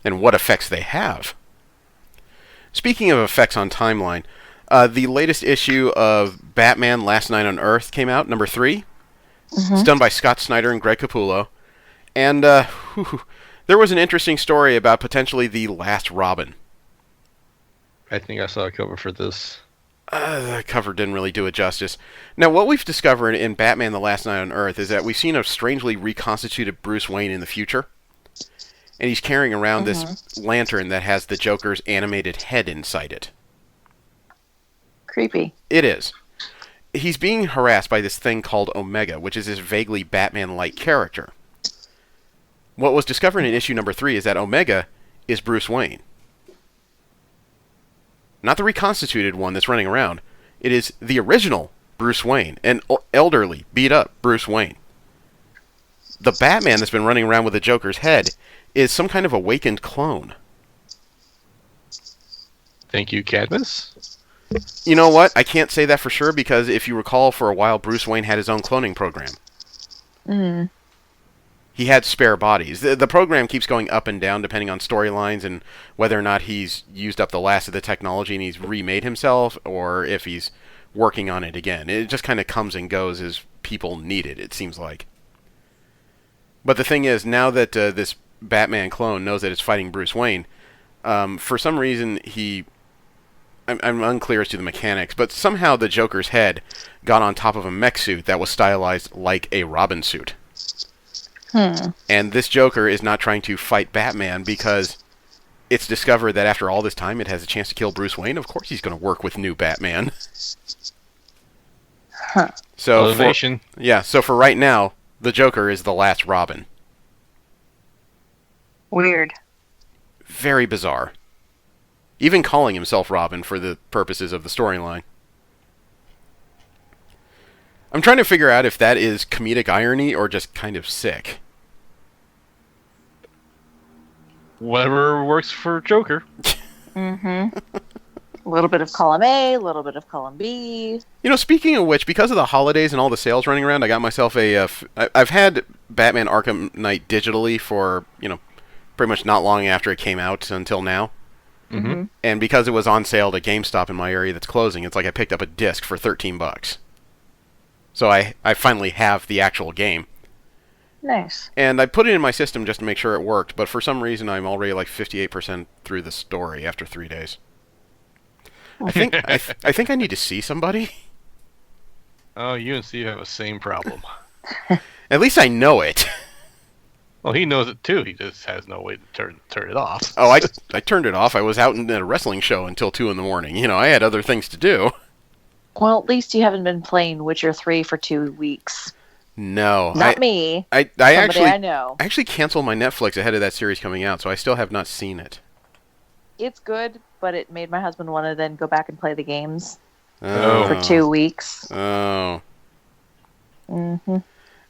and what effects they have. Speaking of effects on timeline, the latest issue of Batman Last Night on Earth came out, number 3. Mm-hmm. It's done by Scott Snyder and Greg Capullo. And there was an interesting story about potentially the last Robin. I think I saw a cover for this. The cover didn't really do it justice. Now, what we've discovered in Batman The Last Night on Earth is that we've seen a strangely reconstituted Bruce Wayne in the future. And he's carrying around this lantern that has the Joker's animated head inside it. Creepy. It is. He's being harassed by this thing called Omega, which is this vaguely Batman-like character. What was discovered in issue number 3 is that Omega is Bruce Wayne. Not the reconstituted one that's running around. It is the original Bruce Wayne, an elderly, beat-up Bruce Wayne. The Batman that's been running around with the Joker's head is some kind of awakened clone. Thank you, Cadmus. You know what? I can't say that for sure, because if you recall, for a while, Bruce Wayne had his own cloning program. Mm. He had spare bodies. The program keeps going up and down depending on storylines and whether or not he's used up the last of the technology and he's remade himself, or if he's working on it again. It just kind of comes and goes as people need it seems like. But the thing is, now that this Batman clone knows that it's fighting Bruce Wayne, for some reason I'm unclear as to the mechanics, but somehow the Joker's head got on top of a mech suit that was stylized like a Robin suit. And this Joker is not trying to fight Batman because it's discovered that after all this time it has a chance to kill Bruce Wayne. Of course he's going to work with new Batman. Huh. So Motivation. for right now, the Joker is the last Robin. Weird. Very bizarre. Even calling himself Robin for the purposes of the storyline. I'm trying to figure out if that is comedic irony or just kind of sick. Whatever works for Joker. Mm-hmm. A little bit of column A, a little bit of column B. You know, speaking of which, because of the holidays and all the sales running around, I got myself I've had Batman Arkham Knight digitally for, pretty much not long after it came out until now. Mm-hmm. And because it was on sale at GameStop in my area that's closing, it's like I picked up a disc for $13. So I finally have the actual game. Nice. And I put it in my system just to make sure it worked, but for some reason I'm already like 58% through the story after 3 days. I think I think I need to see somebody. Oh, you and Steve have the same problem. At least I know it. Well, he knows it too. He just has no way to turn it off. Oh, I turned it off. I was out at a wrestling show until 2 in the morning. I had other things to do. Well, at least you haven't been playing Witcher 3 for 2 weeks. No. Not me. I I know. actually canceled my Netflix ahead of that series coming out, so I still have not seen it. It's good, but it made my husband want to then go back and play the games Oh. for 2 weeks. Oh. Mm-hmm.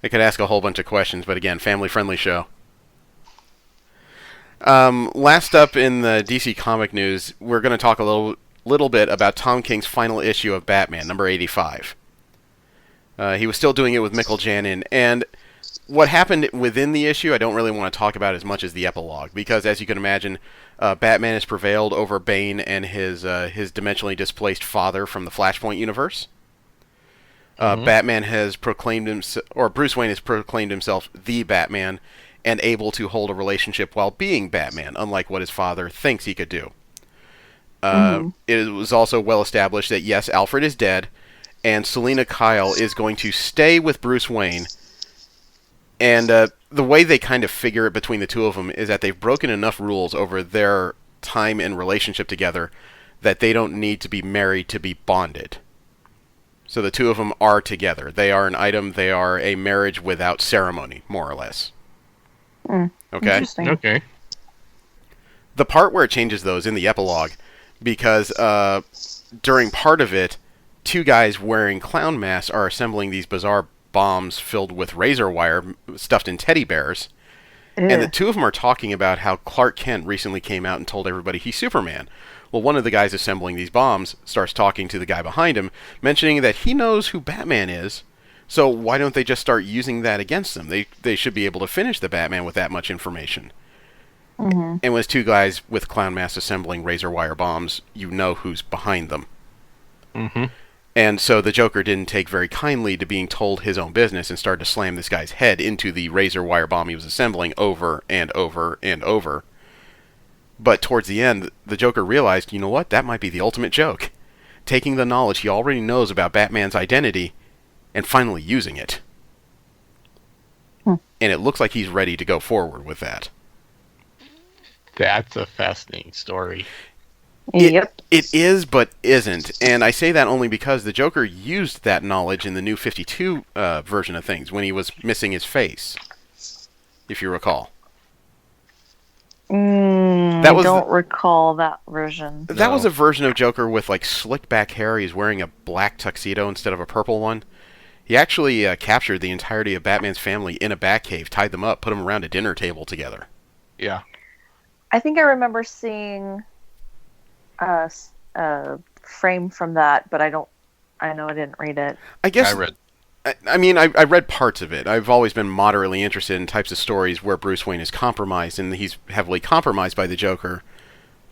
I could ask a whole bunch of questions, but again, family-friendly show. Last up in the DC comic news, we're going to talk a little bit about Tom King's final issue of Batman, number 85. He was still doing it with Mikkel Janin, and what happened within the issue, I don't really want to talk about as much as the epilogue, because as you can imagine, Batman has prevailed over Bane and his dimensionally displaced father from the Flashpoint universe. Batman has proclaimed himself, or Bruce Wayne has proclaimed himself the Batman, and able to hold a relationship while being Batman, unlike what his father thinks he could do. It was also well established that yes, Alfred is dead, and Selina Kyle is going to stay with Bruce Wayne. And the way they kind of figure it between the two of them is that they've broken enough rules over their time and relationship together that they don't need to be married to be bonded. So the two of them are together. They are an item. They are a marriage without ceremony, more or less. Okay? Interesting. Okay. The part where it changes, though, is in the epilogue, because during part of it, 2 guys wearing clown masks are assembling these bizarre bombs filled with razor wire stuffed in teddy bears. And the 2 of them are talking about how Clark Kent recently came out and told everybody he's Superman. Well, one of the guys assembling these bombs starts talking to the guy behind him, mentioning that he knows who Batman is, so why don't they just start using that against them? They should be able to finish the Batman with that much information. And when it's 2 guys with clown masks assembling razor wire bombs, you know who's behind them. And so the Joker didn't take very kindly to being told his own business and started to slam this guy's head into the razor wire bomb he was assembling over and over and over. But towards the end, the Joker realized, you know what, that might be the ultimate joke. Taking the knowledge he already knows about Batman's identity and finally using it. And it looks like he's ready to go forward with that. That's a fascinating story. Yep. It is, but isn't. And I say that only because the Joker used that knowledge in the New 52 version of things when he was missing his face, if you recall. I don't recall that version. That was a version of Joker with like slick back hair. He's wearing a black tuxedo instead of a purple one. He actually captured the entirety of Batman's family in a Batcave, tied them up, put them around a dinner table together. Yeah. I think I remember seeing a frame from that, but I know I didn't read it. I guess I read. I read parts of it. I've always been moderately interested in types of stories where Bruce Wayne is compromised, and he's heavily compromised by the Joker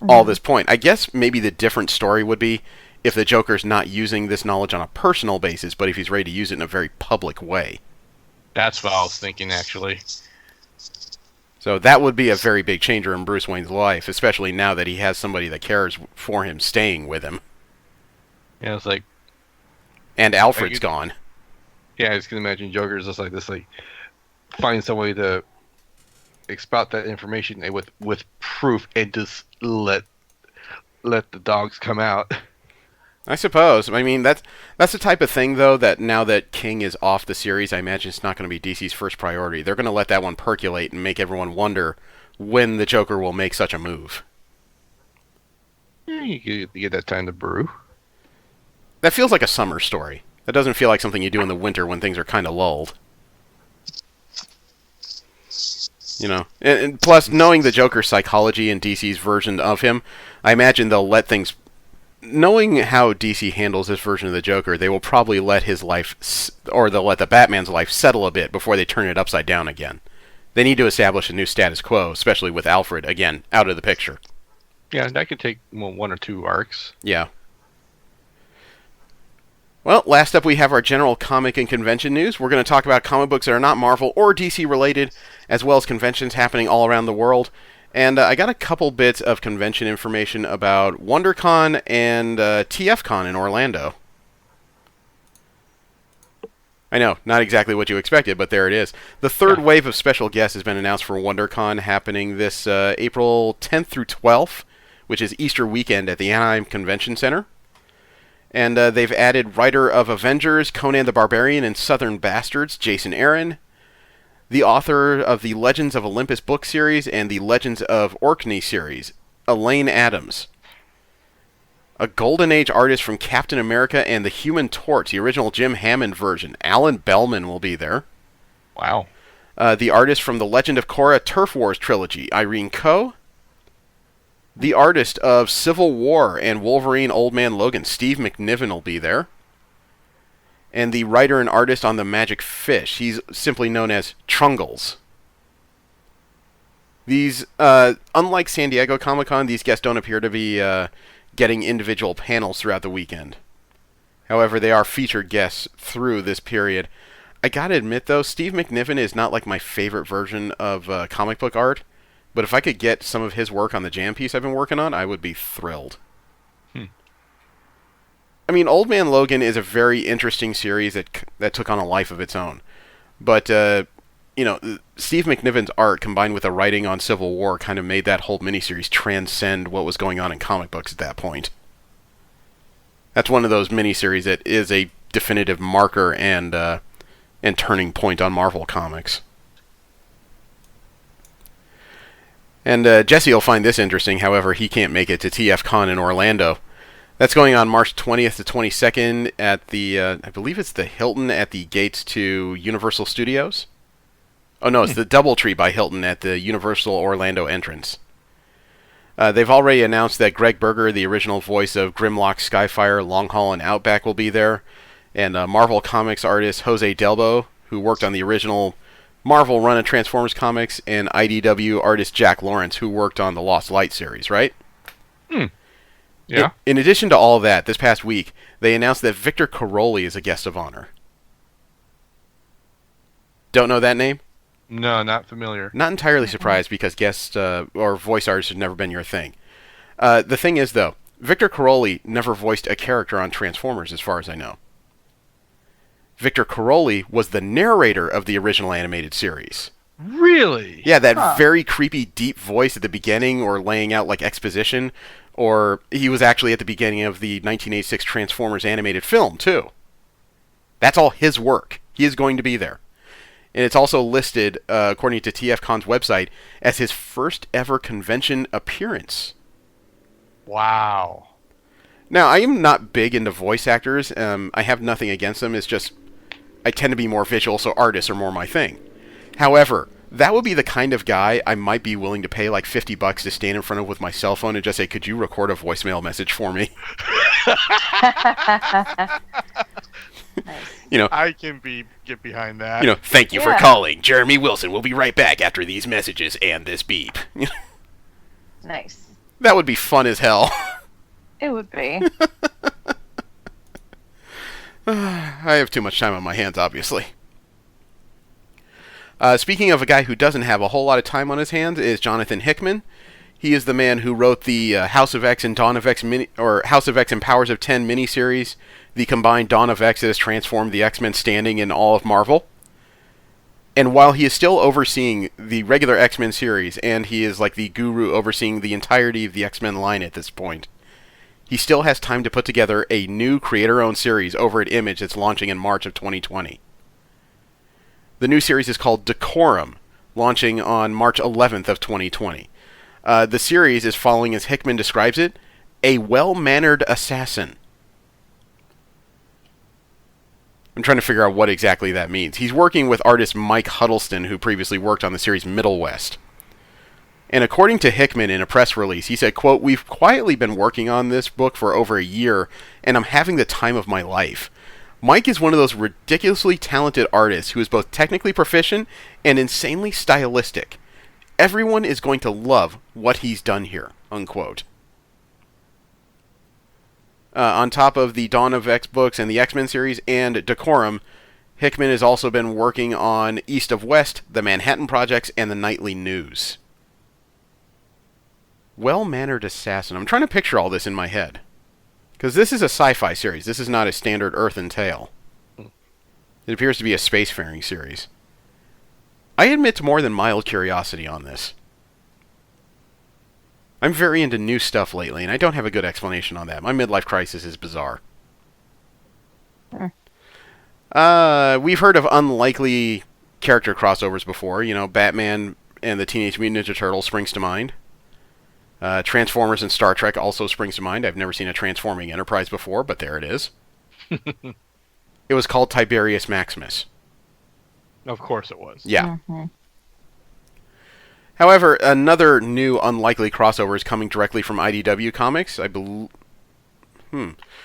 all this point. I guess maybe the different story would be if the Joker's not using this knowledge on a personal basis, but if he's ready to use it in a very public way. That's what I was thinking, actually. So that would be a very big changer in Bruce Wayne's life, especially now that he has somebody that cares for him staying with him. Yeah, it's like... And Alfred's gone. Yeah, I just can imagine Joker's just like this, like, find some way to expound that information with proof and just let the dogs come out. I suppose. I mean, that's the type of thing, though, that now that King is off the series, I imagine it's not going to be DC's first priority. They're going to let that one percolate and make everyone wonder when the Joker will make such a move. Yeah, you get that time to brew. That feels like a summer story. That doesn't feel like something you do in the winter when things are kind of lulled. And plus, knowing the Joker's psychology and DC's version of him, I imagine they'll let things. Knowing how DC handles this version of the Joker, they will probably let his life, or they'll let the Batman's life settle a bit before they turn it upside down again. They need to establish a new status quo, especially with Alfred, again, out of the picture. Yeah, that could take one or two arcs. Yeah. Well, last up we have our general comic and convention news. We're going to talk about comic books that are not Marvel or DC related, as well as conventions happening all around the world. And I got a couple bits of convention information about WonderCon and TFCon in Orlando. I know, not exactly what you expected, but there it is. The third wave of special guests has been announced for WonderCon, happening this April 10th through 12th, which is Easter weekend at the Anaheim Convention Center. And they've added writer of Avengers, Conan the Barbarian, and Southern Bastards, Jason Aaron. The author of the Legends of Olympus book series and the Legends of Orkney series, Elaine Adams. A Golden Age artist from Captain America and the Human Torch, the original Jim Hammond version, Alan Bellman will be there. Wow. The artist from the Legend of Korra Turf Wars trilogy, Irene Coe. The artist of Civil War and Wolverine Old Man Logan, Steve McNiven, will be there. And the writer and artist on the Magic Fish, he's simply known as Trungles. These, unlike San Diego Comic-Con, these guests don't appear to be getting individual panels throughout the weekend. However, they are featured guests through this period. I gotta admit, though, Steve McNiven is not like my favorite version of comic book art, but if I could get some of his work on the Jam piece I've been working on, I would be thrilled. I mean, Old Man Logan is a very interesting series that took on a life of its own. But, Steve McNiven's art combined with the writing on Civil War kind of made that whole miniseries transcend what was going on in comic books at that point. That's one of those miniseries that is a definitive marker and turning point on Marvel Comics. And Jesse will find this interesting, however, he can't make it to TFCon in Orlando. That's going on March 20th to 22nd at the, I believe it's the Hilton at the gates to Universal Studios. Oh no, it's the Doubletree by Hilton at the Universal Orlando entrance. They've already announced that Greg Berger, the original voice of Grimlock, Skyfire, Long Haul, and Outback will be there. And Marvel Comics artist Jose Delbo, who worked on the original Marvel run of Transformers comics, and IDW artist Jack Lawrence, who worked on the Lost Light series, right? Yeah. In addition to all of that, this past week, they announced that Victor Caroli is a guest of honor. Don't know that name? No, not familiar. Not entirely surprised because guest or voice artists have never been your thing. The thing is, though, Victor Caroli never voiced a character on Transformers, as far as I know. Victor Caroli was the narrator of the original animated series. Really? Yeah, that very creepy, deep voice at the beginning, or laying out like exposition. Or he was actually at the beginning of the 1986 Transformers animated film, too. That's all his work. He is going to be there. And it's also listed, according to TFCon's website, as his first ever convention appearance. Wow. Now, I am not big into voice actors. I have nothing against them. It's just, I tend to be more visual, so artists are more my thing. However, that would be the kind of guy I might be willing to pay like $50 to stand in front of with my cell phone and just say, could you record a voicemail message for me? Nice. I can get behind that. Thank you for calling. Jeremy Wilson will be right back after these messages and this beep. Nice. That would be fun as hell. It would be. I have too much time on my hands, obviously. Speaking of a guy who doesn't have a whole lot of time on his hands, is Jonathan Hickman. He is the man who wrote the House of X and Dawn of X House of X and Powers of 10 miniseries, the combined Dawn of X that has transformed the X-Men standing in all of Marvel. And while he is still overseeing the regular X-Men series, and he is like the guru overseeing the entirety of the X-Men line at this point, he still has time to put together a new creator-owned series over at Image that's launching in March of 2020. The new series is called Decorum, launching on March 11th of 2020. The series is following, as Hickman describes it, a well-mannered assassin. I'm trying to figure out what exactly that means. He's working with artist Mike Huddleston, who previously worked on the series Middle West. And according to Hickman in a press release, he said, quote, "We've quietly been working on this book for over a year, and I'm having the time of my life. Mike is one of those ridiculously talented artists who is both technically proficient and insanely stylistic. Everyone is going to love what he's done here," unquote. On top of the Dawn of X books and the X-Men series and Decorum, Hickman has also been working on East of West, the Manhattan Projects, and the Nightly News. Well-Mannered Assassin. I'm trying to picture all this in my head. Because this is a sci-fi series. This is not a standard Earthen tale. It appears to be a spacefaring series. I admit to more than mild curiosity on this. I'm very into new stuff lately, and I don't have a good explanation on that. My midlife crisis is bizarre. We've heard of unlikely character crossovers before. You know, Batman and the Teenage Mutant Ninja Turtles springs to mind. Transformers and Star Trek also springs to mind. I've never seen a transforming Enterprise before, but there it is. It was called Tiberius Maximus. Of course it was. Yeah. Mm-hmm. However, another new unlikely crossover is coming directly from IDW Comics.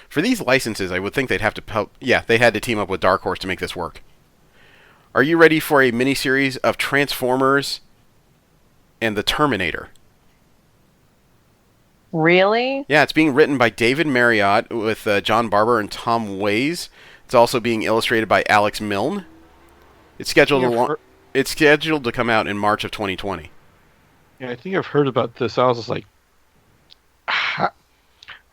For these licenses, I would think they'd have to... they had to team up with Dark Horse to make this work. Are you ready for a miniseries of Transformers and the Terminator? Really? Yeah, it's being written by David Marriott with John Barber and Tom Ways. It's also being illustrated by Alex Milne. It's scheduled to come out in March of 2020. Yeah, I think I've heard about this. I was just like,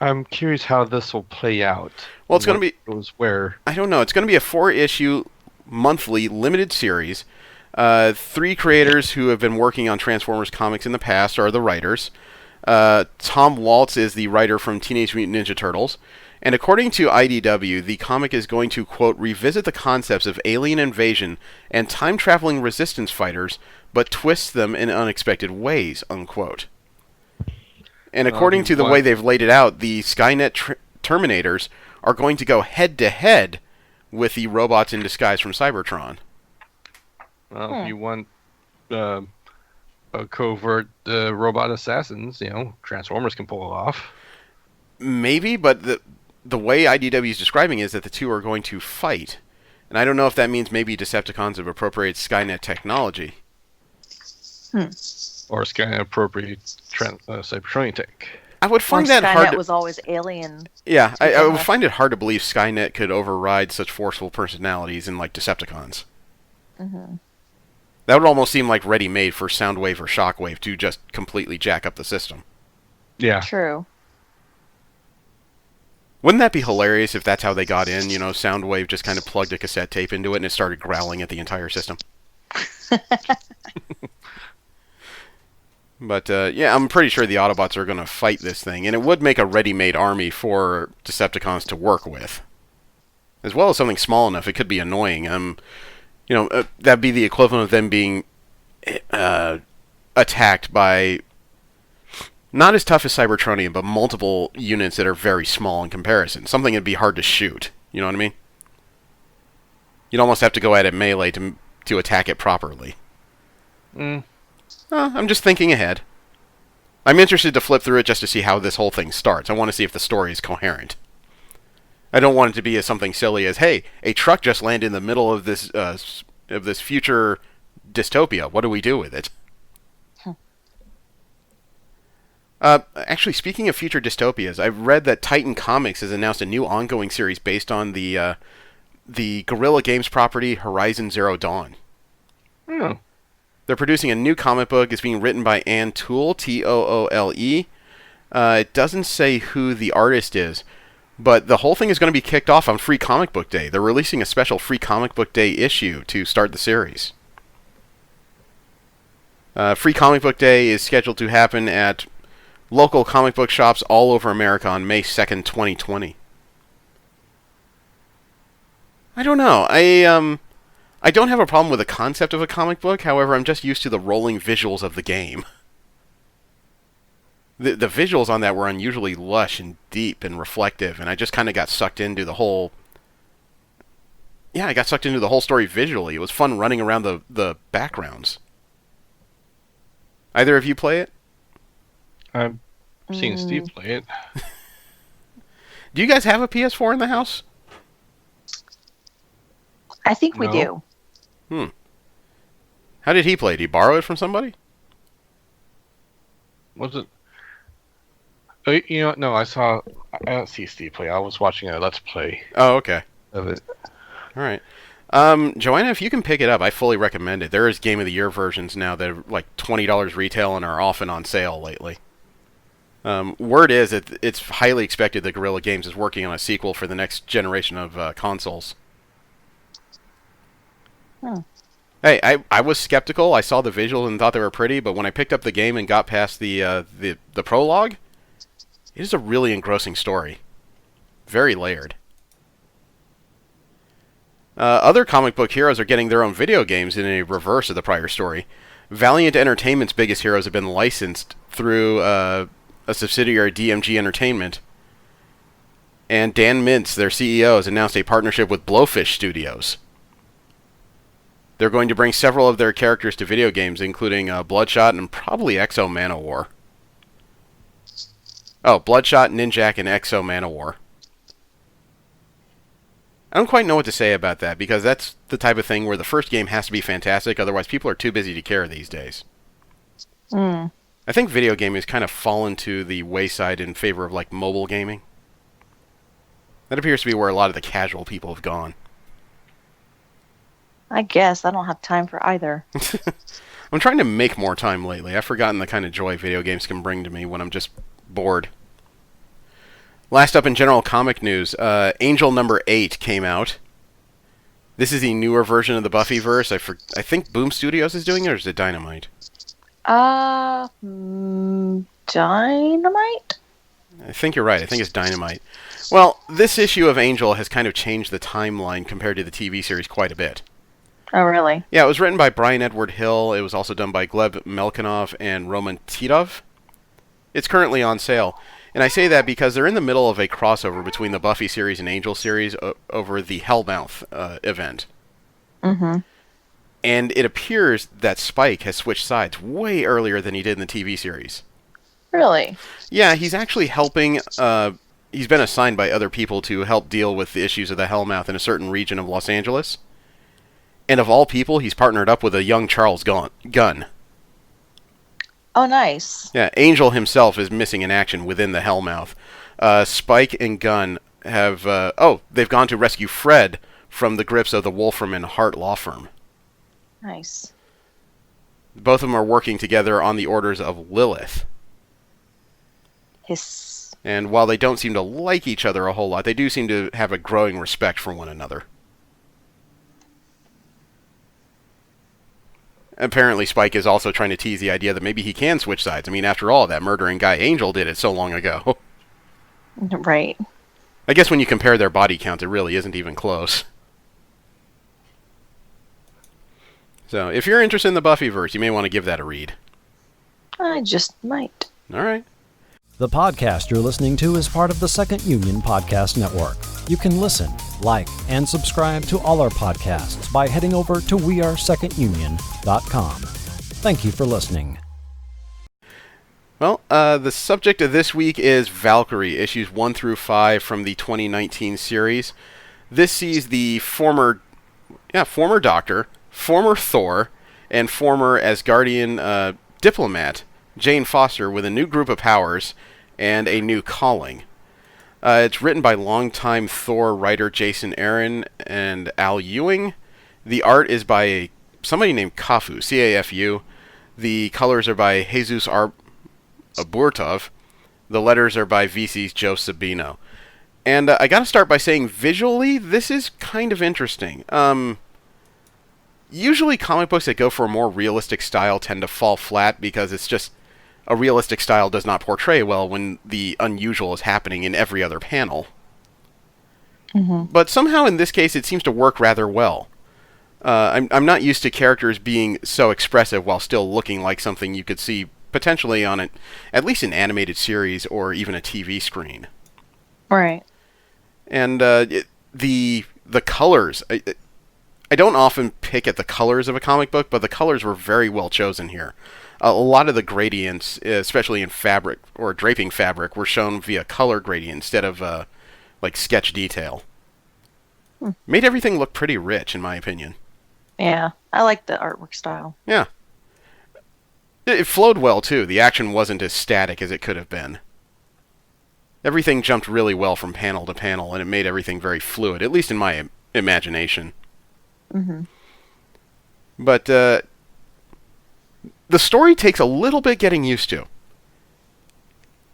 I'm curious how this will play out. Well, it's going to be... where? I don't know. It's going to be a 4-issue monthly limited series. 3 creators who have been working on Transformers comics in the past are the writers. Tom Waltz is the writer from Teenage Mutant Ninja Turtles. And according to IDW, the comic is going to, quote, "revisit the concepts of alien invasion and time-traveling resistance fighters, but twist them in unexpected ways," unquote. And according to the way they've laid it out, the Skynet Terminators are going to go head-to-head with the robots in disguise from Cybertron. Well, if you want a covert robot assassins, Transformers can pull it off. Maybe, but the way IDW is describing it is that the two are going to fight. And I don't know if that means maybe Decepticons have appropriated Skynet technology. Or Skynet appropriate Cybertronian tech. I would find that Skynet hard to... was always alien. Yeah, I would find it hard to believe Skynet could override such forceful personalities in, like, Decepticons. Mm-hmm. That would almost seem like ready-made for Soundwave or Shockwave to just completely jack up the system. Yeah. True. Wouldn't that be hilarious if that's how they got in? Soundwave just kind of plugged a cassette tape into it and it started growling at the entire system. But, I'm pretty sure the Autobots are going to fight this thing, and it would make a ready-made army for Decepticons to work with. As well as something small enough, it could be annoying. That'd be the equivalent of them being attacked by... not as tough as Cybertronian, but multiple units that are very small in comparison. Something that'd be hard to shoot. You know what I mean? You'd almost have to go at it melee to attack it properly. I'm just thinking ahead. I'm interested to flip through it just to see how this whole thing starts. I want to see if the story is coherent. I don't want it to be as something silly as, hey, a truck just landed in the middle of this future dystopia. What do we do with it? Actually, speaking of future dystopias, I've read that Titan Comics has announced a new ongoing series based on the Guerrilla Games property Horizon Zero Dawn. Oh. They're producing a new comic book. It's being written by Ann Toole, Toole. It doesn't say who the artist is, but the whole thing is going to be kicked off on Free Comic Book Day. They're releasing a special Free Comic Book Day issue to start the series. Free Comic Book Day is scheduled to happen at local comic book shops all over America on May 2nd, 2020. I don't know. I don't have a problem with the concept of a comic book. However, I'm just used to the rolling visuals of the game. The visuals on that were unusually lush and deep and reflective, and I just kind of got sucked into the whole... I got sucked into the whole story visually. It was fun running around the backgrounds. Either of you play it? I'm seeing Steve play it. Do you guys have a PS4 in the house? I think we No. do. How did he play? Did he borrow it from somebody? Was it? Oh, you know what? No, I don't see Steve play. I was watching a Let's Play Oh, okay. of it. All right. Joanna, if you can pick it up, I fully recommend it. There is Game of the Year versions now that are like $20 retail and are often on sale lately. Word is that it's highly expected that Guerrilla Games is working on a sequel for the next generation of consoles. Hey, I was skeptical. I saw the visuals and thought they were pretty, but when I picked up the game and got past the prologue, it is a really engrossing story. Very layered. Other comic book heroes are getting their own video games in a reverse of the prior story. Valiant Entertainment's biggest heroes have been licensed through a subsidiary, DMG Entertainment. And Dan Mintz, their CEO, has announced a partnership with Blowfish Studios. They're going to bring several of their characters to video games, including Bloodshot and probably Exo Manowar. Oh, Bloodshot, Ninjak, and Exo Manowar. I don't quite know what to say about that, because that's the type of thing where the first game has to be fantastic, otherwise people are too busy to care these days. I think video gaming has kind of fallen to the wayside in favor of, like, mobile gaming. That appears to be where a lot of the casual people have gone. I guess I don't have time for either. I'm trying to make more time lately. I've forgotten the kind of joy video games can bring to me when I'm just bored. Last up in general comic news, Angel number 8 came out. This is the newer version of the Buffyverse. I think Boom Studios is doing it, or is it Dynamite? Dynamite? I think you're right. I think it's Dynamite. Well, this issue of Angel has kind of changed the timeline compared to the TV series quite a bit. Oh, really? Yeah, it was written by Brian Edward Hill. It was also done by Gleb Melkinov and Roman Titov. It's currently on sale. And I say that because they're in the middle of a crossover between the Buffy series and Angel series over the Hellmouth event. Mm-hmm. And it appears that Spike has switched sides way earlier than he did in the TV series. Really? Yeah, he's actually helping... he's been assigned by other people to help deal with the issues of the Hellmouth in a certain region of Los Angeles. And of all people, he's partnered up with a young Charles Gunn. Oh, nice. Yeah, Angel himself is missing in action within the Hellmouth. Spike and Gunn have... they've gone to rescue Fred from the grips of the Wolfram and Hart law firm. Nice. Both of them are working together on the orders of Lilith. Hiss. And while they don't seem to like each other a whole lot, they do seem to have a growing respect for one another. Apparently, Spike is also trying to tease the idea that maybe he can switch sides. I mean, after all, that murdering guy Angel did it so long ago. Right. I guess when you compare their body count, it really isn't even close. So, if you're interested in the Buffyverse, you may want to give that a read. I just might. All right. The podcast you're listening to is part of the Second Union Podcast Network. You can listen, like, and subscribe to all our podcasts by heading over to wearesecondunion.com. Thank you for listening. Well, the subject of this week is Valkyrie, issues 1 through 5 from the 2019 series. This sees the former Doctor, former Thor, and former Asgardian diplomat, Jane Foster, with a new group of powers and a new calling. It's written by longtime Thor writer Jason Aaron and Al Ewing. The art is by somebody named Cafu, C-A-F-U. The colors are by Jesus Aburtov. The letters are by VC's Joe Sabino. And I gotta start by saying, visually, this is kind of interesting. Usually comic books that go for a more realistic style tend to fall flat because it's just... a realistic style does not portray well when the unusual is happening in every other panel. Mm-hmm. But somehow in this case it seems to work rather well. I'm not used to characters being so expressive while still looking like something you could see potentially on at least an animated series or even a TV screen. Right. And the colors, I don't often pick at the colors of a comic book, but the colors were very well chosen here. A lot of the gradients, especially in fabric or draping fabric, were shown via color gradient instead of like sketch detail. Made everything look pretty rich, in my opinion. Yeah, I like the artwork style. Yeah. It flowed well, too. The action wasn't as static as it could have been. Everything jumped really well from panel to panel, and it made everything very fluid, at least in my imagination. Mm-hmm. But the story takes a little bit getting used to.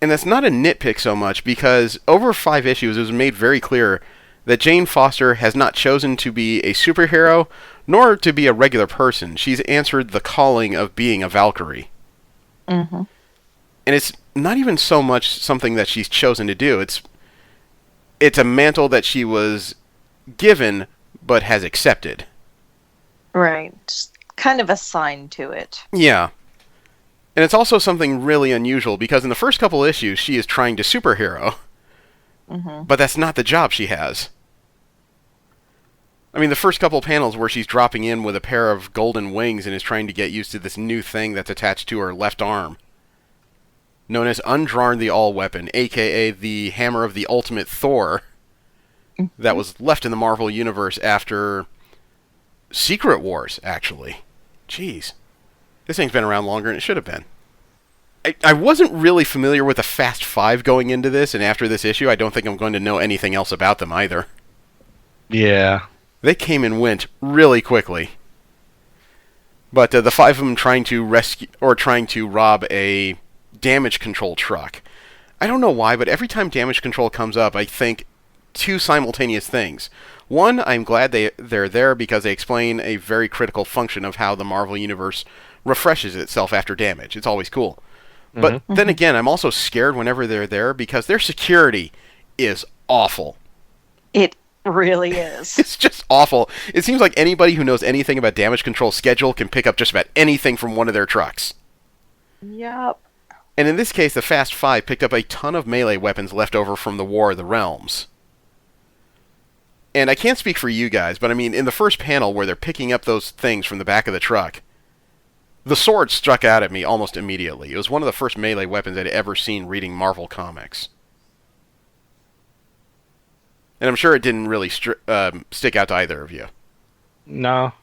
And that's not a nitpick so much, because over 5 issues it was made very clear that Jane Foster has not chosen to be a superhero, nor to be a regular person. She's answered the calling of being a Valkyrie. Mm-hmm. And it's not even so much something that she's chosen to do. It's a mantle that she was given, but has accepted. Right. Just kind of assigned to it. Yeah. And it's also something really unusual, because in the first couple issues, she is trying to superhero. Mm-hmm. But that's not the job she has. I mean, the first couple panels where she's dropping in with a pair of golden wings and is trying to get used to this new thing that's attached to her left arm, known as Undrarn the All-Weapon, a.k.a. the hammer of the ultimate Thor, that was left in the Marvel Universe after Secret Wars, actually. Jeez. This thing's been around longer than it should have been. I wasn't really familiar with the Fast Five going into this, and after this issue, I don't think I'm going to know anything else about them either. Yeah. They came and went really quickly. But the 5 of them trying to rescue or trying to rob a damage control truck. I don't know why, but every time damage control comes up, I think 2 simultaneous things. One, I'm glad they're there because they explain a very critical function of how the Marvel Universe refreshes itself after damage. It's always cool. But then again, I'm also scared whenever they're there because their security is awful. It really is. It's just awful. It seems like anybody who knows anything about damage control schedule can pick up just about anything from one of their trucks. Yep. And in this case, the Fast Five picked up a ton of melee weapons left over from the War of the Realms. And I can't speak for you guys, but I mean, in the first panel where they're picking up those things from the back of the truck, the sword struck out at me almost immediately. It was one of the first melee weapons I'd ever seen reading Marvel Comics. And I'm sure it didn't really stick out to either of you. No.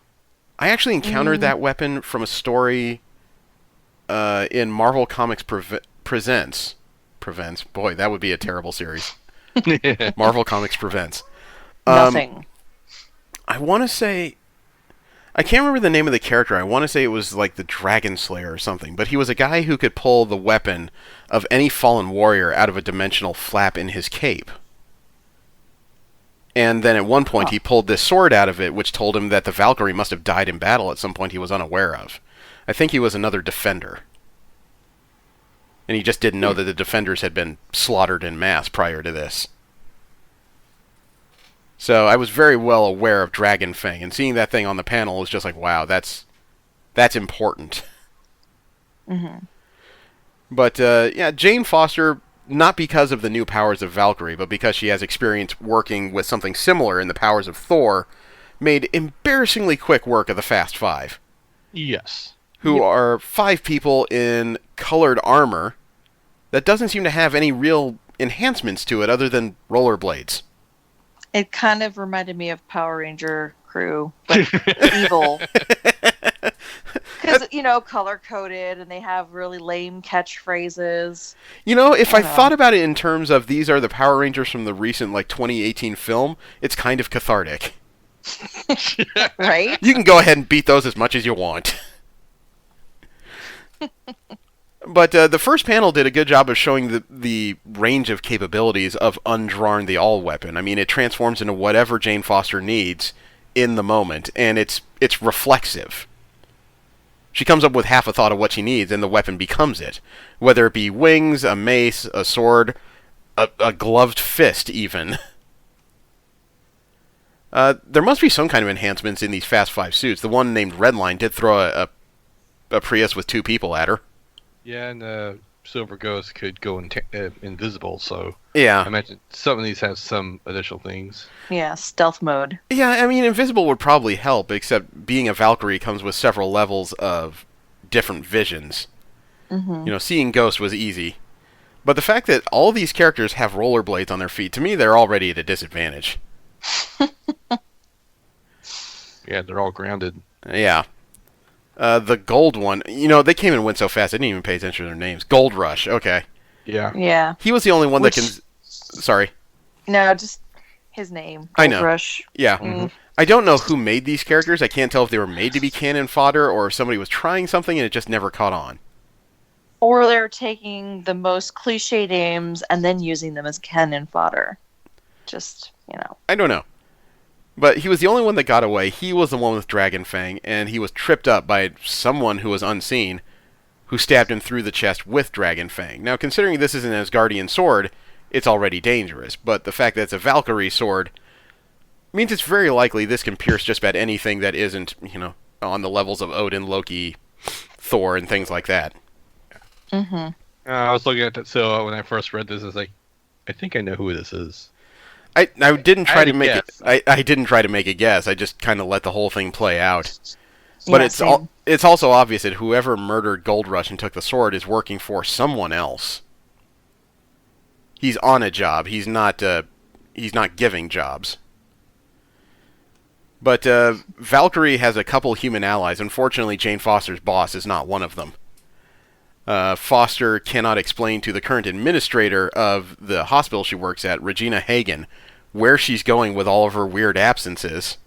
I actually encountered that weapon from a story in Marvel Comics Presents. Boy, that would be a terrible series. Marvel Comics Presents. Nothing. I want to say... I can't remember the name of the character. I want to say it was like the Dragon Slayer or something. But he was a guy who could pull the weapon of any fallen warrior out of a dimensional flap in his cape. And then at one point he pulled this sword out of it, which told him that the Valkyrie must have died in battle at some point he was unaware of. I think he was another defender. And he just didn't know that the defenders had been slaughtered en masse prior to this. So I was very well aware of Dragon Fang, and seeing that thing on the panel was just like, wow, that's important. Mm-hmm. But, yeah, Jane Foster, not because of the new powers of Valkyrie, but because she has experience working with something similar in the powers of Thor, made embarrassingly quick work of the Fast Five. Yes. Who are 5 people in colored armor that doesn't seem to have any real enhancements to it other than rollerblades. It kind of reminded me of Power Ranger crew, but evil. Because, color-coded, and they have really lame catchphrases. If I thought about it in terms of these are the Power Rangers from the recent, 2018 film, it's kind of cathartic. Right? You can go ahead and beat those as much as you want. But the first panel did a good job of showing the range of capabilities of Undrarn the All-Weapon. I mean, it transforms into whatever Jane Foster needs in the moment, and it's reflexive. She comes up with half a thought of what she needs, and the weapon becomes it. Whether it be wings, a mace, a sword, a gloved fist, even. There must be some kind of enhancements in these Fast Five suits. The one named Redline did throw a Prius with 2 people at her. Yeah, and Silver Ghost could go invisible, so I Yeah. imagine some of these have some additional things. Yeah, stealth mode. Yeah, I mean, invisible would probably help, except being a Valkyrie comes with several levels of different visions. Mm-hmm. You know, seeing Ghost was easy. But the fact that all these characters have rollerblades on their feet, to me, they're already at a disadvantage. Yeah, they're all grounded. Yeah. The gold one, you know, they came and went so fast, I didn't even pay attention to their names. Gold Rush, okay. Yeah. Yeah. He was the only one that can... Sorry. No, just his name. I know. Gold Rush. Yeah. Mm. I don't know who made these characters. I can't tell if they were made to be cannon fodder or if somebody was trying something and it just never caught on. Or they're taking the most cliche names and then using them as cannon fodder. Just, you know. I don't know. But he was the only one that got away. He was the one with Dragon Fang, and he was tripped up by someone who was unseen, who stabbed him through the chest with Dragon Fang. Now, considering this is an Asgardian sword, it's already dangerous, but the fact that it's a Valkyrie sword means it's very likely this can pierce just about anything that isn't, you know, on the levels of Odin, Loki, Thor, and things like that. Mm-hmm. I was looking at that, so when I first read this, I was like, I think I know who this is. I didn't try to make guess. it. I didn't try to make a guess. I just kind of let the whole thing play out. But Yeah, it's also obvious that whoever murdered Gold Rush and took the sword is working for someone else. He's on a job. He's not giving jobs. But Valkyrie has a couple human allies. Unfortunately, Jane Foster's boss is not one of them. Foster cannot explain to the current administrator of the hospital she works at, Regina Hagen, where she's going with all of her weird absences.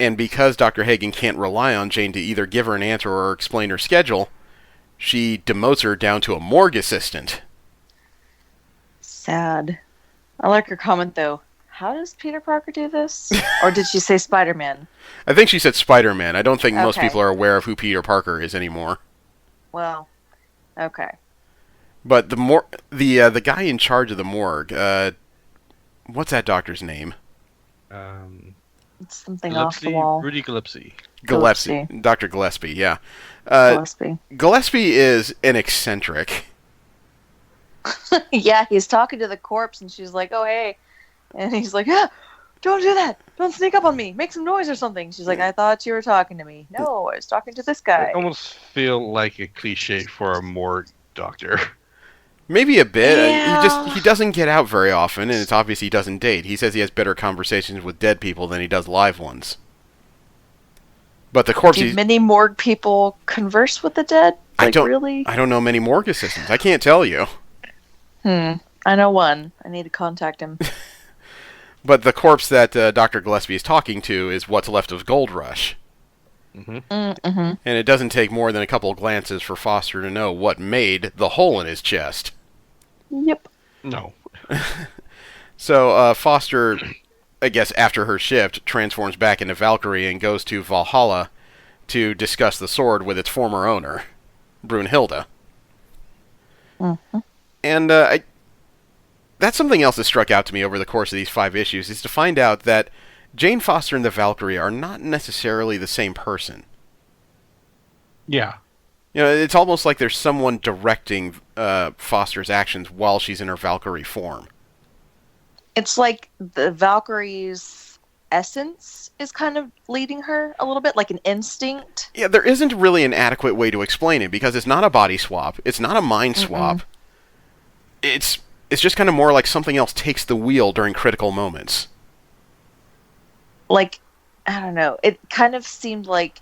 And because Dr. Hagen can't rely on Jane to either give her an answer or explain her schedule, she demotes her down to a morgue assistant. Sad. I like her comment, though. How does Peter Parker do this? Or did she say Spider-Man? I think she said Spider-Man. I don't think most Okay. people are aware of who Peter Parker is anymore. Well, okay. But the guy in charge of the morgue, what's that doctor's name? It's something off the wall. Rudy Gillespie. Gillespie. Dr. Gillespie, yeah. Gillespie. Gillespie is an eccentric. Yeah, he's talking to the corpse, and she's like, "Oh, hey," and he's like, "Yeah, don't do that. Don't sneak up on me. Make some noise or something." She's like, "I thought you were talking to me." No, I was talking to this guy. I almost feel like a cliche for a morgue doctor. Maybe a bit. Yeah. He doesn't get out very often, and it's obvious he doesn't date. He says he has better conversations with dead people than he does live ones. But the corpse... Do many morgue people converse with the dead? I don't really? I don't know many morgue assistants. I can't tell you. I know one. I need to contact him. But the corpse that Dr. Gillespie is talking to is what's left of Gold Rush. Mm-hmm. And it doesn't take more than a couple of glances for Foster to know what made the hole in his chest. Yep. No. So Foster, I guess after her shift, transforms back into Valkyrie and goes to Valhalla to discuss the sword with its former owner, Brunhilde. Mm-hmm. And that's something else that struck out to me over the course of these 5 issues, is to find out that Jane Foster and the Valkyrie are not necessarily the same person. Yeah. You know, it's almost like there's someone directing Foster's actions while she's in her Valkyrie form. It's like the Valkyrie's essence is kind of leading her a little bit, like an instinct. Yeah, there isn't really an adequate way to explain it, because it's not a body swap, it's not a mind swap. It's just kind of more like something else takes the wheel during critical moments. Like, I don't know. It kind of seemed like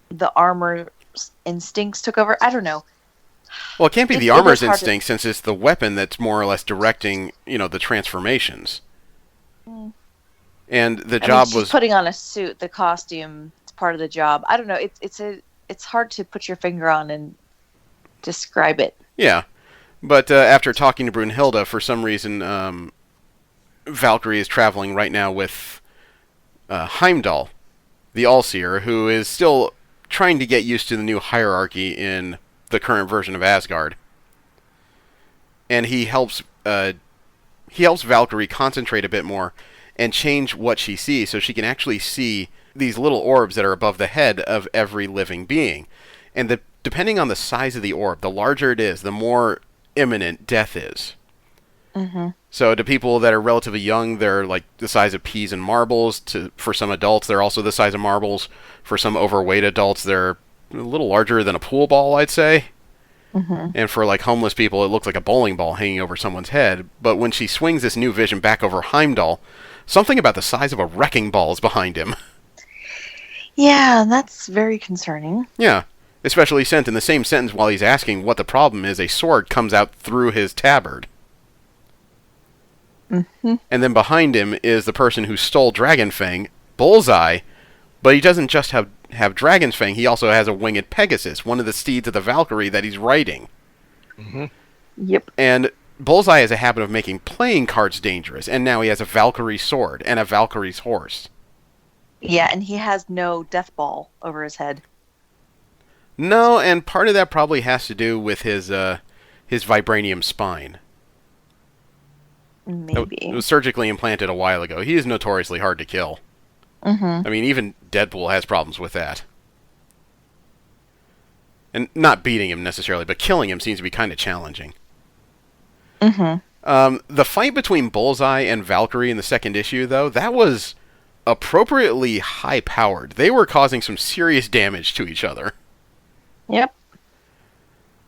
the armor's instincts took over. I don't know. Well, it can't be the It was armor's hard to- instinct, since it's the weapon that's more or less directing, you know, the transformations. And the job she's was... putting on a suit. The costume is part of the job. I don't know. It's hard to put your finger on and describe it. Yeah. But after talking to Brunhilde, for some reason, Valkyrie is traveling right now with Heimdall, the Allseer, who is still trying to get used to the new hierarchy in the current version of Asgard. And he helps Valkyrie concentrate a bit more and change what she sees, so she can actually see these little orbs that are above the head of every living being. And the depending on the size of the orb, the larger it is, the more imminent death is. Mm-hmm. So to people that are relatively young, they're like the size of peas and marbles. For some adults, they're also the size of marbles. For some overweight adults, they're a little larger than a pool ball, I'd say. Mm-hmm. And for like homeless people, it looks like a bowling ball hanging over someone's head. But when she swings this new vision back over Heimdall, something about the size of a wrecking ball is behind him. Yeah, that's very concerning. Yeah, especially since in the same sentence while he's asking what the problem is, a sword comes out through his tabard. Mm-hmm. And then behind him is the person who stole Dragonfang, Bullseye, but he doesn't just have Dragon's Fang, he also has a winged Pegasus, one of the steeds of the Valkyrie that he's riding. Mm-hmm. Yep. And Bullseye has a habit of making playing cards dangerous, and now he has a Valkyrie sword and a Valkyrie's horse. Yeah, and he has no death ball over his head. No, and part of that probably has to do with his vibranium spine. Maybe. It was surgically implanted a while ago. He is notoriously hard to kill. Mm-hmm. I mean, even Deadpool has problems with that. And not beating him necessarily, but killing him seems to be kind of challenging. Mm-hmm. The fight between Bullseye and Valkyrie in the second issue, though, that was appropriately high-powered. They were causing some serious damage to each other. Yep.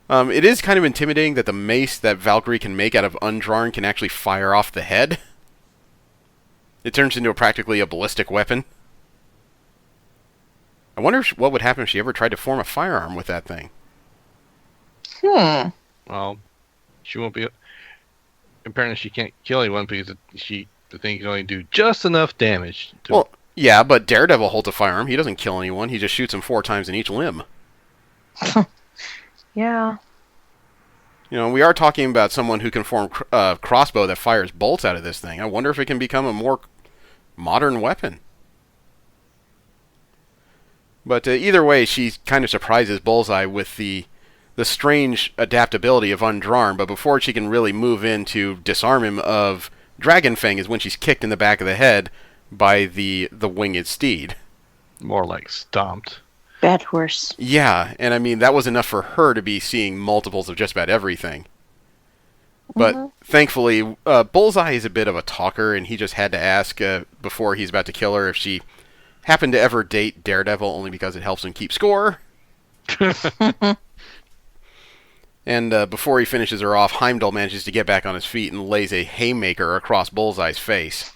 It is kind of intimidating that the mace that Valkyrie can make out of Undrawn can actually fire off the head. It turns into practically a ballistic weapon. I wonder what would happen if she ever tried to form a firearm with that thing. Well, she won't be... Apparently she can't kill anyone because the thing can only do just enough damage. Well, yeah, but Daredevil holds a firearm. He doesn't kill anyone. He just shoots him 4 times in each limb. Yeah. You know, we are talking about someone who can form a crossbow that fires bolts out of this thing. I wonder if it can become a more modern weapon. But either way, she kind of surprises Bullseye with the strange adaptability of Undrawn, but before she can really move in to disarm him of Dragonfang is when she's kicked in the back of the head by the winged steed. More like stomped. Bad horse. Yeah, and I mean, that was enough for her to be seeing multiples of just about everything. But thankfully, Bullseye is a bit of a talker, and he just had to ask before he's about to kill her if she happened to ever date Daredevil, only because it helps him keep score. And before he finishes her off, Heimdall manages to get back on his feet and lays a haymaker across Bullseye's face.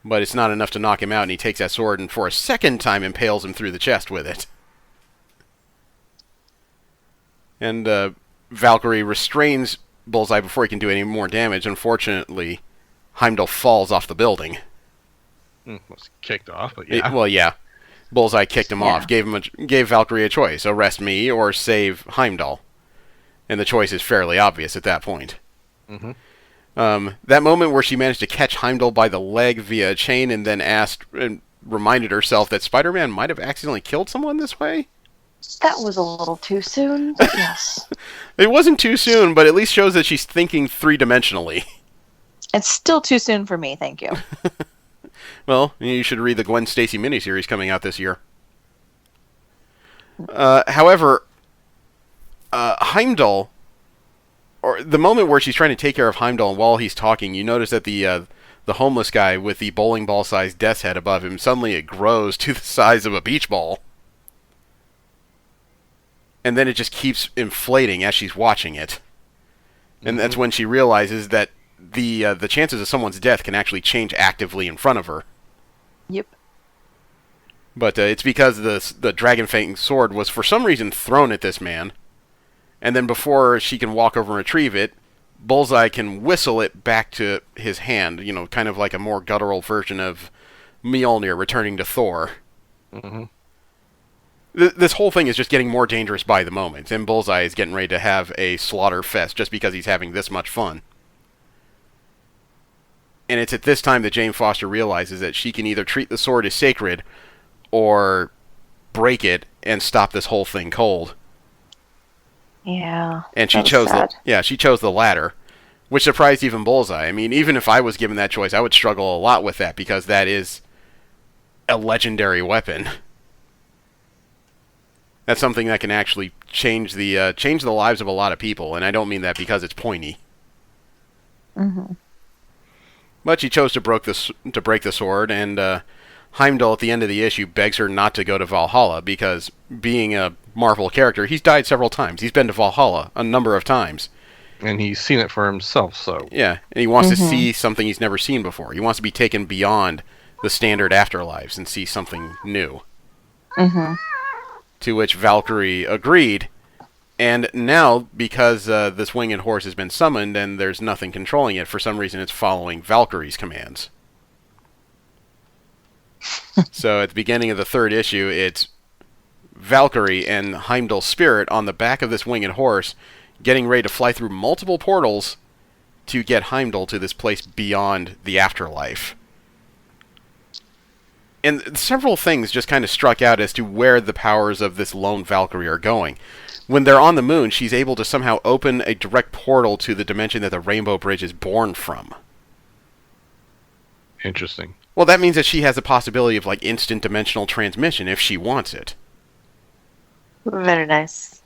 But it's not enough to knock him out, and he takes that sword and for a second time impales him through the chest with it. And Valkyrie restrains Bullseye before he can do any more damage. Unfortunately, Heimdall falls off the building. Was kicked off, but yeah. Well, yeah. Bullseye kicked him off, gave Valkyrie a choice: arrest me or save Heimdall. And the choice is fairly obvious at that point. Mm-hmm. That moment where she managed to catch Heimdall by the leg via a chain and then asked and reminded herself that Spider-Man might have accidentally killed someone this way? That was a little too soon, but yes. It wasn't too soon, but at least shows that she's thinking three-dimensionally. It's still too soon for me, thank you. Well, you should read the Gwen Stacy miniseries coming out this year. However, Heimdall, or the moment where she's trying to take care of Heimdall, and while he's talking, you notice that the homeless guy with the bowling ball-sized death's head above him, suddenly it grows to the size of a beach ball. And then it just keeps inflating as she's watching it. And that's when she realizes that the chances of someone's death can actually change actively in front of her. Yep. But it's because the Dragonfang sword was for some reason thrown at this man. And then before she can walk over and retrieve it, Bullseye can whistle it back to his hand, you know, kind of like a more guttural version of Mjolnir returning to Thor. Mm-hmm. This whole thing is just getting more dangerous by the moment, and Bullseye is getting ready to have a slaughter fest just because he's having this much fun. And it's at this time that Jane Foster realizes that she can either treat the sword as sacred or break it and stop this whole thing cold. Yeah. And she chose the latter, which surprised even Bullseye. I mean, even if I was given that choice, I would struggle a lot with that because that is a legendary weapon. That's something that can actually change the lives of a lot of people, and I don't mean that because it's pointy. Mm-hmm. But she chose to break the sword, and Heimdall at the end of the issue begs her not to go to Valhalla because, being a Marvel character, he's died several times. He's been to Valhalla a number of times. And he's seen it for himself, so... Yeah, and he wants to see something he's never seen before. He wants to be taken beyond the standard afterlives and see something new. Mm-hmm. To which Valkyrie agreed, and now, because this winged horse has been summoned and there's nothing controlling it, for some reason it's following Valkyrie's commands. So at the beginning of the third issue, it's Valkyrie and Heimdall's spirit on the back of this winged horse, getting ready to fly through multiple portals to get Heimdall to this place beyond the afterlife. And several things just kind of struck out as to where the powers of this lone Valkyrie are going. When they're on the moon, she's able to somehow open a direct portal to the dimension that the Rainbow Bridge is born from. Interesting. Well, that means that she has the possibility of, like, instant dimensional transmission if she wants it. Very nice.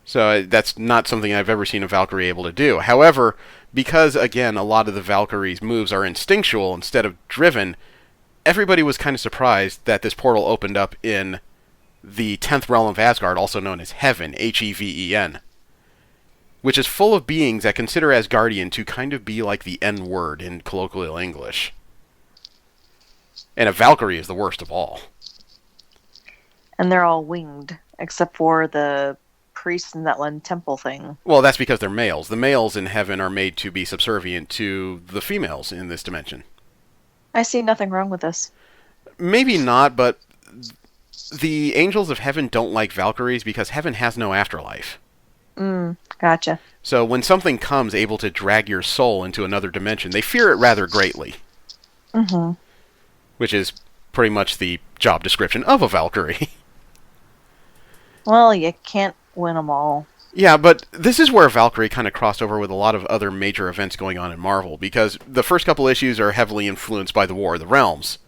So that's not something I've ever seen a Valkyrie able to do. However, because, again, a lot of the Valkyrie's moves are instinctual instead of driven, everybody was kind of surprised that this portal opened up in the 10th realm of Asgard, also known as Heaven, Heven, which is full of beings that consider Asgardian to kind of be like the N-word in colloquial English. And a Valkyrie is the worst of all. And they're all winged, except for the priest in that one temple thing. Well, that's because they're males. The males in Heaven are made to be subservient to the females in this dimension. I see nothing wrong with this. Maybe not, but the angels of Heaven don't like Valkyries because Heaven has no afterlife. Gotcha. So when something comes able to drag your soul into another dimension, they fear it rather greatly. Mm-hmm. Which is pretty much the job description of a Valkyrie. Well, you can't win them all. Yeah, but this is where Valkyrie kind of crossed over with a lot of other major events going on in Marvel, because the first couple issues are heavily influenced by the War of the Realms.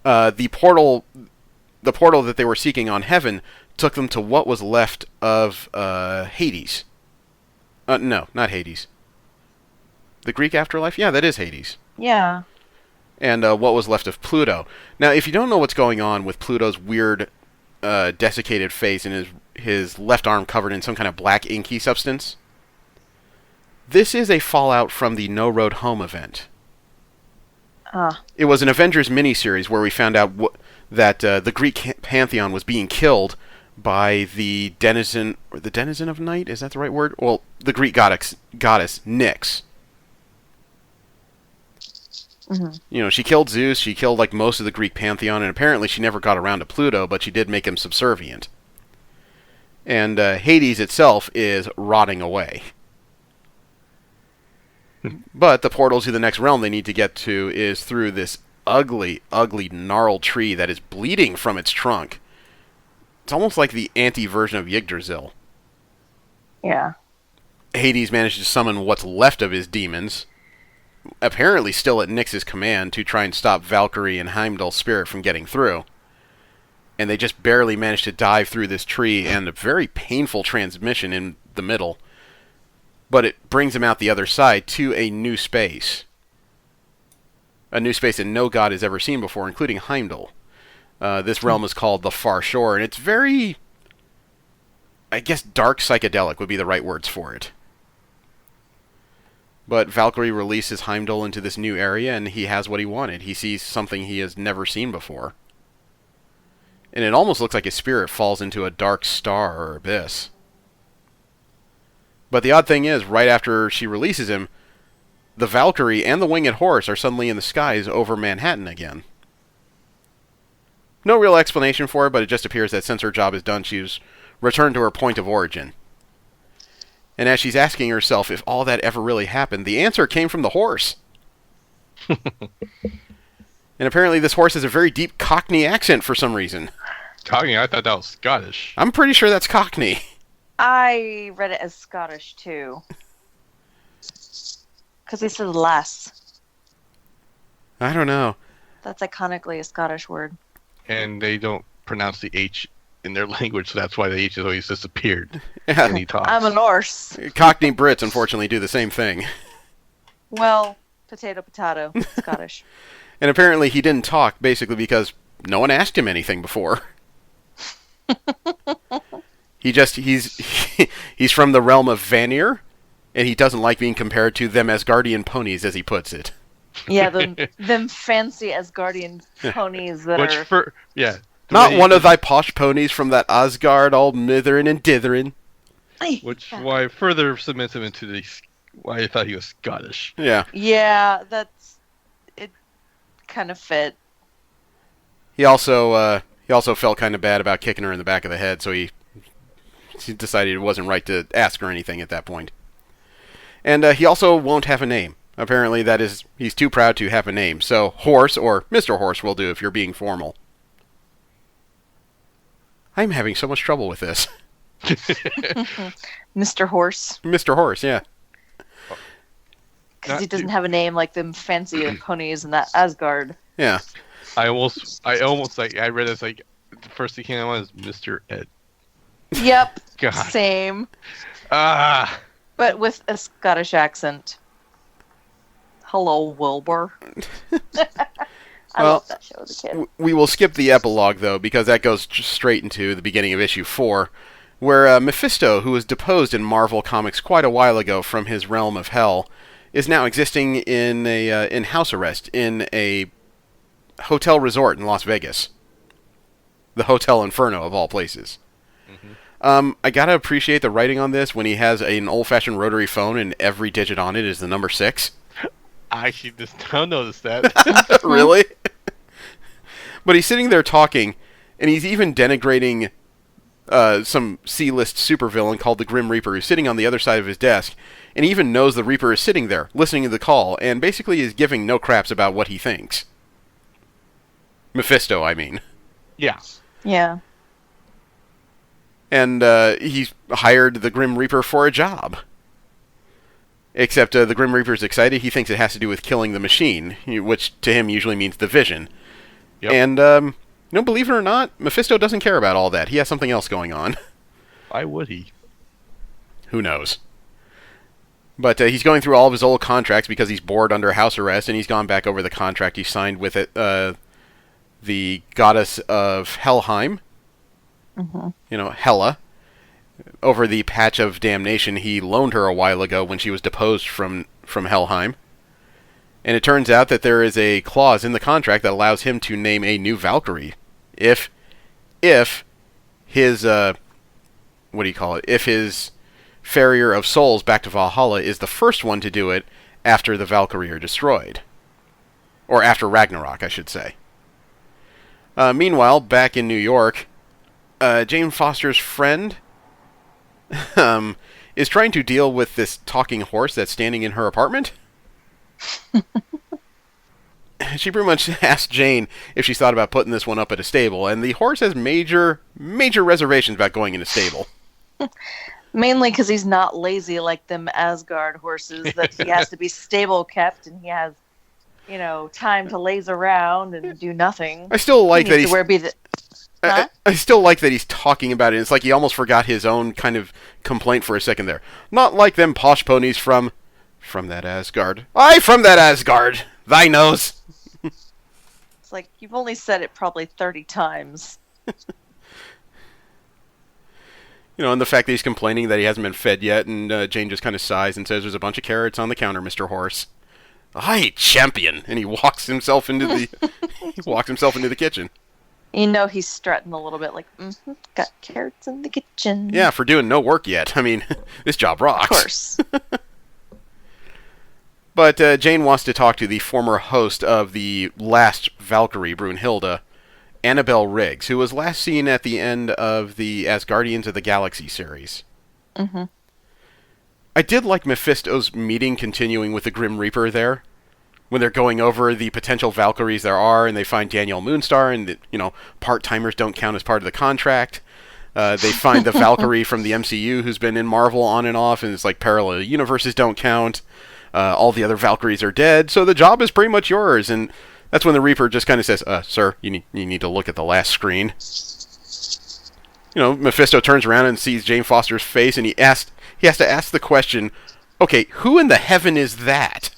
The portal that they were seeking on Heaven took them to what was left of Hades. No, not Hades. The Greek afterlife? Yeah, that is Hades. Yeah. And what was left of Pluto. Now, if you don't know what's going on with Pluto's weird desiccated face and his left arm covered in some kind of black inky substance, this is a fallout from the No Road Home event. It was an Avengers miniseries where we found out that the Greek pantheon was being killed by the denizen of night. Is that the right word? Well, the Greek goddess Nyx. Mm-hmm. You know, she killed Zeus, she killed like most of the Greek pantheon, and apparently she never got around to Pluto, but she did make him subservient. And Hades itself is rotting away. But the portal to the next realm they need to get to is through this ugly, ugly, gnarled tree that is bleeding from its trunk. It's almost like the anti-version of Yggdrasil. Yeah. Hades managed to summon what's left of his demons, apparently still at Nyx's command, to try and stop Valkyrie and Heimdall's spirit from getting through. And they just barely managed to dive through this tree, and a very painful transmission in the middle. But it brings them out the other side to a new space. A new space that no god has ever seen before, including Heimdall. This realm is called the Far Shore, and it's very, I guess, dark psychedelic would be the right words for it. But Valkyrie releases Heimdall into this new area, and he has what he wanted. He sees something he has never seen before. And it almost looks like his spirit falls into a dark star or abyss. But the odd thing is, right after she releases him, the Valkyrie and the winged horse are suddenly in the skies over Manhattan again. No real explanation for it, but it just appears that since her job is done, she's returned to her point of origin. And as she's asking herself if all that ever really happened, the answer came from the horse. And apparently this horse has a very deep Cockney accent for some reason. Cockney? I thought that was Scottish. I'm pretty sure that's Cockney. I read it as Scottish, too. Because they said less. I don't know. That's iconically a Scottish word. And they don't pronounce the H in their language, so that's why they just always disappeared Yeah. when he talks. I'm a Norse. Cockney Brits, unfortunately, do the same thing. Well, potato, potato, Scottish. And apparently he didn't talk, basically because no one asked him anything before. He's from the realm of Vanir, and he doesn't like being compared to them Asgardian ponies, as he puts it. Yeah, them fancy Asgardian ponies that are... Not one of thy posh ponies from that Asgard, all mitherin' and ditherin'. Why further cements him into why I thought he was Scottish. Yeah. Yeah, it kind of fit. He also felt kind of bad about kicking her in the back of the head, so he decided it wasn't right to ask her anything at that point. And he also won't have a name. Apparently he's too proud to have a name. So Horse or Mr. Horse will do if you're being formal. I'm having so much trouble with this. Mr. Horse. Mr. Horse, yeah. Because he doesn't have a name like them fancy ponies in that Asgard. Yeah. I almost I read it as like the first thing came out was Mr. Ed. Yep. God. Same. Ah. But with a Scottish accent. Hello, Wilbur. I love that show as a kid. We will skip the epilogue, though, because that goes straight into the beginning of issue 4, where Mephisto, who was deposed in Marvel Comics quite a while ago from his realm of hell, is now existing in house arrest in a hotel resort in Las Vegas. The Hotel Inferno, of all places. Mm-hmm. I gotta appreciate the writing on this when he has an old-fashioned rotary phone and every digit on it is the number 6. I actually just don't notice that. Really? But he's sitting there talking, and he's even denigrating some C-list supervillain called the Grim Reaper, who's sitting on the other side of his desk, and he even knows the Reaper is sitting there, listening to the call, and basically is giving no craps about what he thinks. Mephisto, I mean. Yeah. Yeah. And he's hired the Grim Reaper for a job. Except the Grim Reaper's excited. He thinks it has to do with killing the machine, which to him usually means the Vision. Yep. And, believe it or not, Mephisto doesn't care about all that. He has something else going on. Why would he? Who knows? But he's going through all of his old contracts because he's bored under house arrest, and he's gone back over the contract he signed with it, the goddess of Helheim. Mm-hmm. Hela. Over the patch of damnation he loaned her a while ago when she was deposed from Helheim. And it turns out that there is a clause in the contract that allows him to name a new Valkyrie if his if his Farrier of Souls back to Valhalla is the first one to do it after the Valkyrie are destroyed. Or after Ragnarok, I should say. Meanwhile, back in New York, Jane Foster's friend is trying to deal with this talking horse that's standing in her apartment. She pretty much asked Jane if she thought about putting this one up at a stable, and the horse has major reservations about going in a stable. Mainly because he's not lazy like them Asgard horses, that he has to be stable kept, and he has, time to laze around and do nothing. I still like that he's... Huh? I still like that he's talking about it. It's like he almost forgot his own kind of complaint for a second there. Not like them posh ponies from that Asgard. Aye, from that Asgard. Thy nose. It's like, you've only said it probably 30 times. And the fact that he's complaining that he hasn't been fed yet, and Jane just kind of sighs and says, "There's a bunch of carrots on the counter, Mr. Horse." Aye, champion. And he walks himself into the kitchen. He's strutting a little bit like, got carrots in the kitchen. Yeah, for doing no work yet. I mean, this job rocks. Of course. But Jane wants to talk to the former host of the last Valkyrie, Brunhilde, Annabelle Riggs, who was last seen at the end of the Asgardians of the Galaxy series. Mm-hmm. I did like Mephisto's meeting continuing with the Grim Reaper there. When they're going over the potential Valkyries there are, and they find Danielle Moonstar, and part-timers don't count as part of the contract. They find the Valkyrie from the MCU who's been in Marvel on and off, and it's like parallel universes don't count. All the other Valkyries are dead, so the job is pretty much yours. And that's when the Reaper just kind of says, "Sir, you need to look at the last screen." Mephisto turns around and sees Jane Foster's face, and he has to ask the question, okay, who in the heaven is that?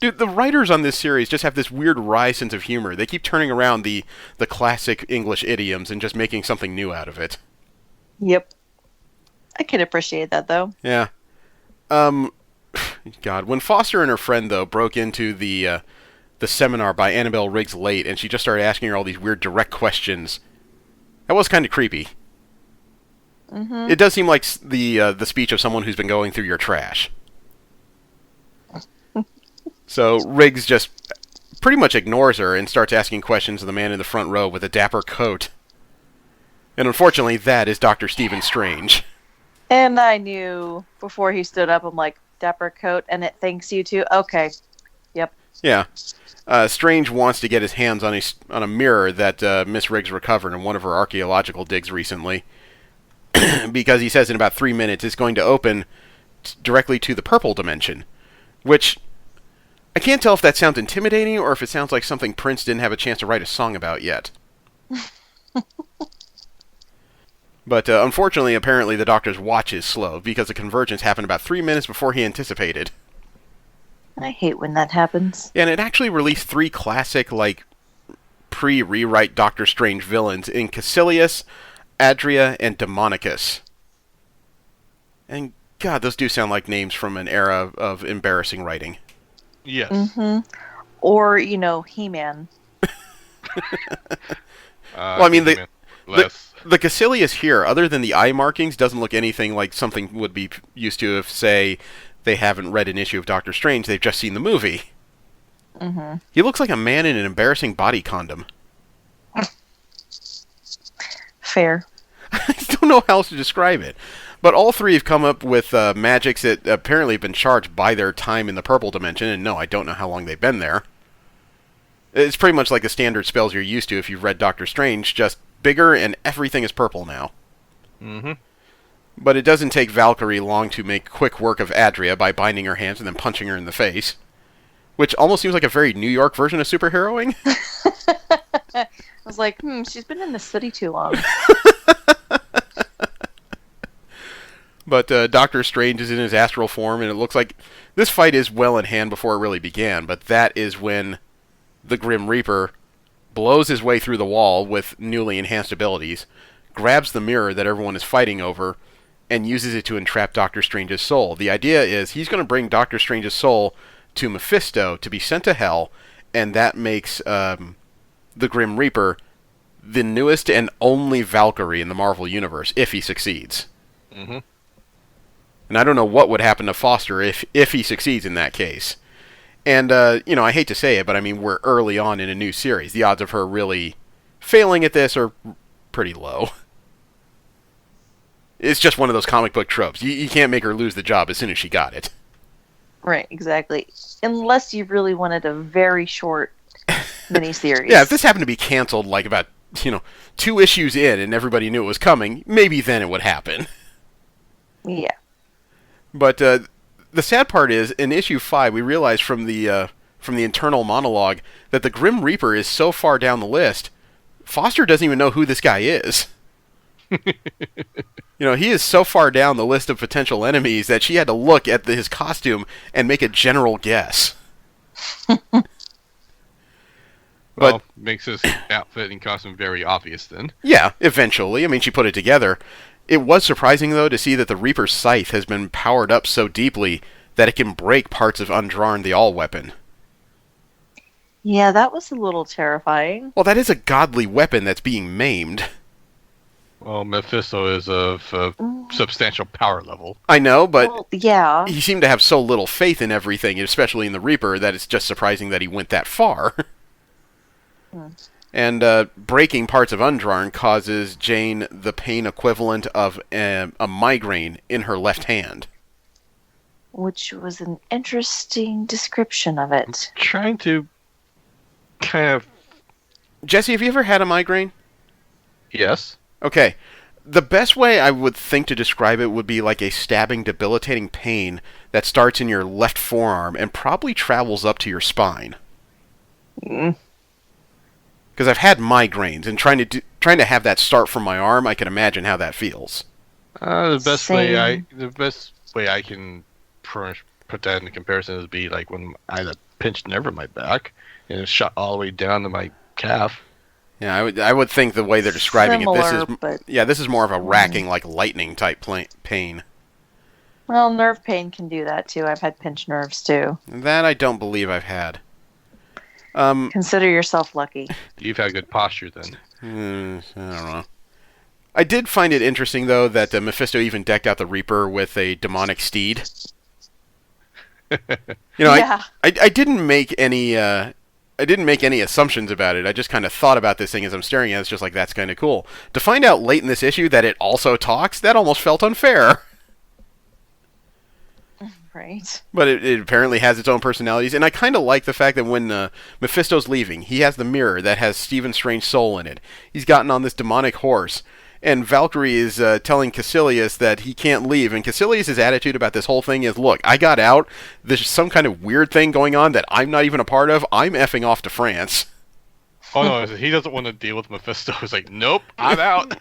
Dude, the writers on this series just have this weird wry sense of humor. They keep turning around the classic English idioms and just making something new out of it. Yep. I can appreciate that, though. Yeah. God, when Foster and her friend, though, broke into the seminar by Annabelle Riggs late, and she just started asking her all these weird direct questions, that was kind of creepy. Mm-hmm. It does seem like the speech of someone who's been going through your trash. So Riggs just pretty much ignores her and starts asking questions of the man in the front row with a dapper coat. And unfortunately, that is Dr. Stephen Strange. And I knew before he stood up, I'm like, dapper coat, and it thanks you too. Okay. Yep. Yeah. Strange wants to get his hands on a mirror that Miss Riggs recovered in one of her archaeological digs recently. Because he says in about 3 minutes it's going to open directly to the purple dimension. Which, I can't tell if that sounds intimidating or if it sounds like something Prince didn't have a chance to write a song about yet. But unfortunately, apparently, the Doctor's watch is slow because the convergence happened about 3 minutes before he anticipated. I hate when that happens. Yeah, and it actually released 3 classic, pre-rewrite Doctor Strange villains in Caecilius, Adria, and Demonicus. And God, those do sound like names from an era of embarrassing writing. Yes. Mm-hmm. Or, He-Man. Well, I mean, less. the Caecilius here, other than the eye markings, doesn't look anything like something would be used to if, say, they haven't read an issue of Doctor Strange, they've just seen the movie. Mm-hmm. He looks like a man in an embarrassing body condom. Fair. I don't know how else to describe it. But all 3 have come up with magics that apparently have been charged by their time in the purple dimension, and no, I don't know how long they've been there. It's pretty much like the standard spells you're used to if you've read Doctor Strange, just bigger and everything is purple now. Mm-hmm. But it doesn't take Valkyrie long to make quick work of Adria by binding her hands and then punching her in the face. Which almost seems like a very New York version of superheroing. I was like, she's been in the city too long. But Doctor Strange is in his astral form, and it looks like this fight is well in hand before it really began, but that is when the Grim Reaper blows his way through the wall with newly enhanced abilities, grabs the mirror that everyone is fighting over, and uses it to entrap Doctor Strange's soul. The idea is he's going to bring Doctor Strange's soul to Mephisto to be sent to Hell, and that makes the Grim Reaper the newest and only Valkyrie in the Marvel Universe, if he succeeds. Mm-hmm. And I don't know what would happen to Foster if he succeeds in that case. And, I hate to say it, but I mean, we're early on in a new series. The odds of her really failing at this are pretty low. It's just one of those comic book tropes. You can't make her lose the job as soon as she got it. Right, exactly. Unless you really wanted a very short miniseries. Yeah, if this happened to be canceled about, 2 issues in and everybody knew it was coming, maybe then it would happen. Yeah. But the sad part is, in issue 5, we realized from the internal monologue that the Grim Reaper is so far down the list, Foster doesn't even know who this guy is. He is so far down the list of potential enemies that she had to look at his costume and make a general guess. Well, makes his outfit and costume very obvious then. Yeah, eventually. I mean, she put it together. It was surprising, though, to see that the Reaper's scythe has been powered up so deeply that it can break parts of Undrarn the All-Weapon. Yeah, that was a little terrifying. Well, that is a godly weapon that's being maimed. Well, Mephisto is of substantial power level. I know, but yeah. He seemed to have so little faith in everything, especially in the Reaper, that it's just surprising that he went that far. And breaking parts of Undrarn causes Jane the pain equivalent of a migraine in her left hand. Which was an interesting description of it. Trying to kind of... Jesse, have you ever had a migraine? Yes. Okay. The best way I would think to describe it would be like a stabbing, debilitating pain that starts in your left forearm and probably travels up to your spine. Because Because I've had migraines, and trying to have that start from my arm, I can imagine how that feels. The best Same. way I can put that into comparison is be like when I had a pinched nerve in my back and it shot all the way down to my calf. Yeah, I would think the way they're describing Similar, but this is more of a racking, like lightning type pain. well, nerve pain can do that too. I've had pinched nerves too. That I don't believe I've had. Consider yourself lucky. You've had good posture then. I don't know. I did find it interesting though that Mephisto even decked out the Reaper with a demonic steed. Yeah. I didn't make any assumptions about it. I just kind of thought about this thing as I'm staring at it. It's just like, that's kind of cool. To find out late in this issue that it also talks, that almost felt unfair. Right. But it apparently has its own personalities, and I kind of like the fact that when Mephisto's leaving, he has the mirror that has Stephen Strange's soul in it. He's gotten on this demonic horse, and Valkyrie is telling Caecilius that he can't leave, and Caecilius' attitude about this whole thing is, look, I got out, there's some kind of weird thing going on that I'm not even a part of, I'm effing off to France. Oh no, he doesn't want to deal with Mephisto. He's like, nope, I'm out.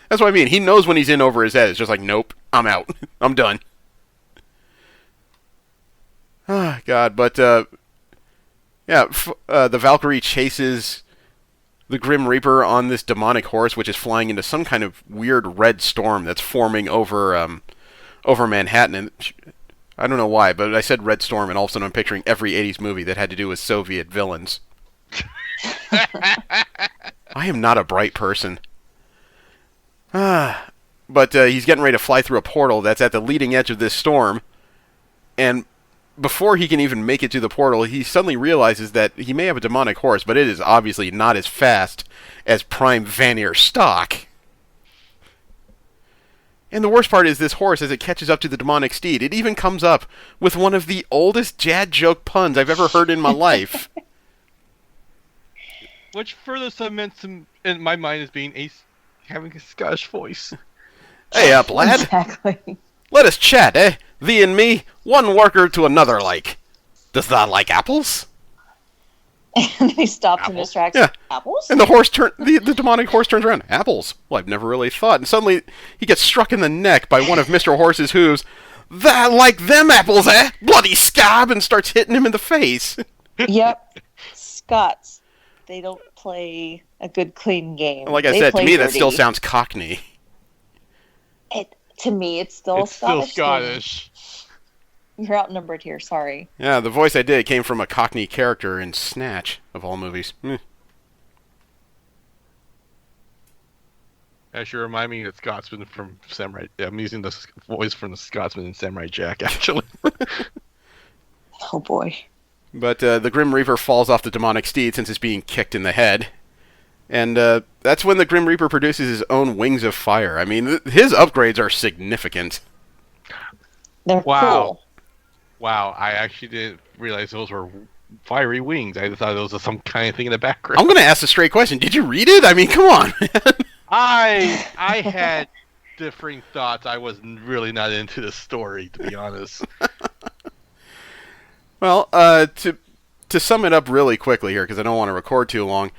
That's what I mean. He knows when he's in over his head. It's just like, nope, I'm out. I'm done. Ah, God, but, the Valkyrie chases the Grim Reaper on this demonic horse, which is flying into some kind of weird red storm that's forming over Manhattan. And I don't know why, but I said red storm, and all of a sudden I'm picturing every 80s movie that had to do with Soviet villains. I am not a bright person. But he's getting ready to fly through a portal that's at the leading edge of this storm, and before he can even make it to the portal, he suddenly realizes that he may have a demonic horse, but it is obviously not as fast as Prime Vanir stock. And the worst part is this horse, as it catches up to the demonic steed, it even comes up with one of the oldest Jad joke puns I've ever heard in my life. Which further cements him in my mind as being having a Scottish voice. Hey up, lad. Exactly. Let us chat, eh? Thee and me, one worker to another like. Does thou like apples? And he stops and Apples? distracts. Yeah. Apples? And the demonic horse turns around. Apples? Well, I've never really thought. And suddenly, he gets struck in the neck by one of Mr. Horse's hooves. Thou like them apples, eh? Bloody scab! And starts hitting him in the face. Yep. Scots. They don't play a good, clean game. Like I They said, to play me, that dirty. still sounds Cockney. To me, it's still It's still Scottish. Scottish. You're outnumbered here. Sorry. Yeah, the voice I did came from a Cockney character in Snatch, of all movies. Actually, remind me of Scotsman from Samurai. I'm using the voice from the Scotsman in Samurai Jack, actually. Oh boy. But the Grim Reaper falls off the demonic steed since it's being kicked in the head. And that's when the Grim Reaper produces his own wings of fire. I mean, his upgrades are significant. They're Wow. cool. Wow, I actually didn't realize those were fiery wings. I thought those was some kind of thing in the background. I'm going to ask a straight question. Did you read it? I mean, come on, man. I had differing thoughts. I was really not into the story, to be honest. Well, to sum it up really quickly here, because I don't want to record too long,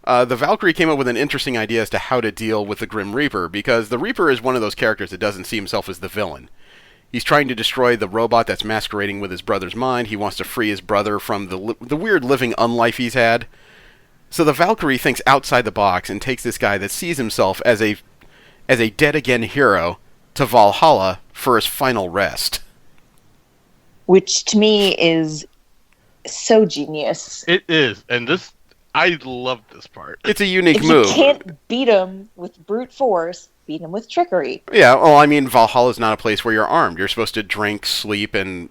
the Valkyrie came up with an interesting idea as to how to deal with the Grim Reaper, because the Reaper is one of those characters that doesn't see himself as the villain. He's trying to destroy the robot that's masquerading with his brother's mind. He wants to free his brother from the weird living unlife he's had. So the Valkyrie thinks outside the box and takes this guy that sees himself as a dead-again hero to Valhalla for his final rest. Which to me is so genius. It is, and I love this part. It's a unique If move. you can't beat him with brute force, beat him with trickery. Yeah, well, I mean, Valhalla's not a place where you're armed. You're supposed to drink, sleep, and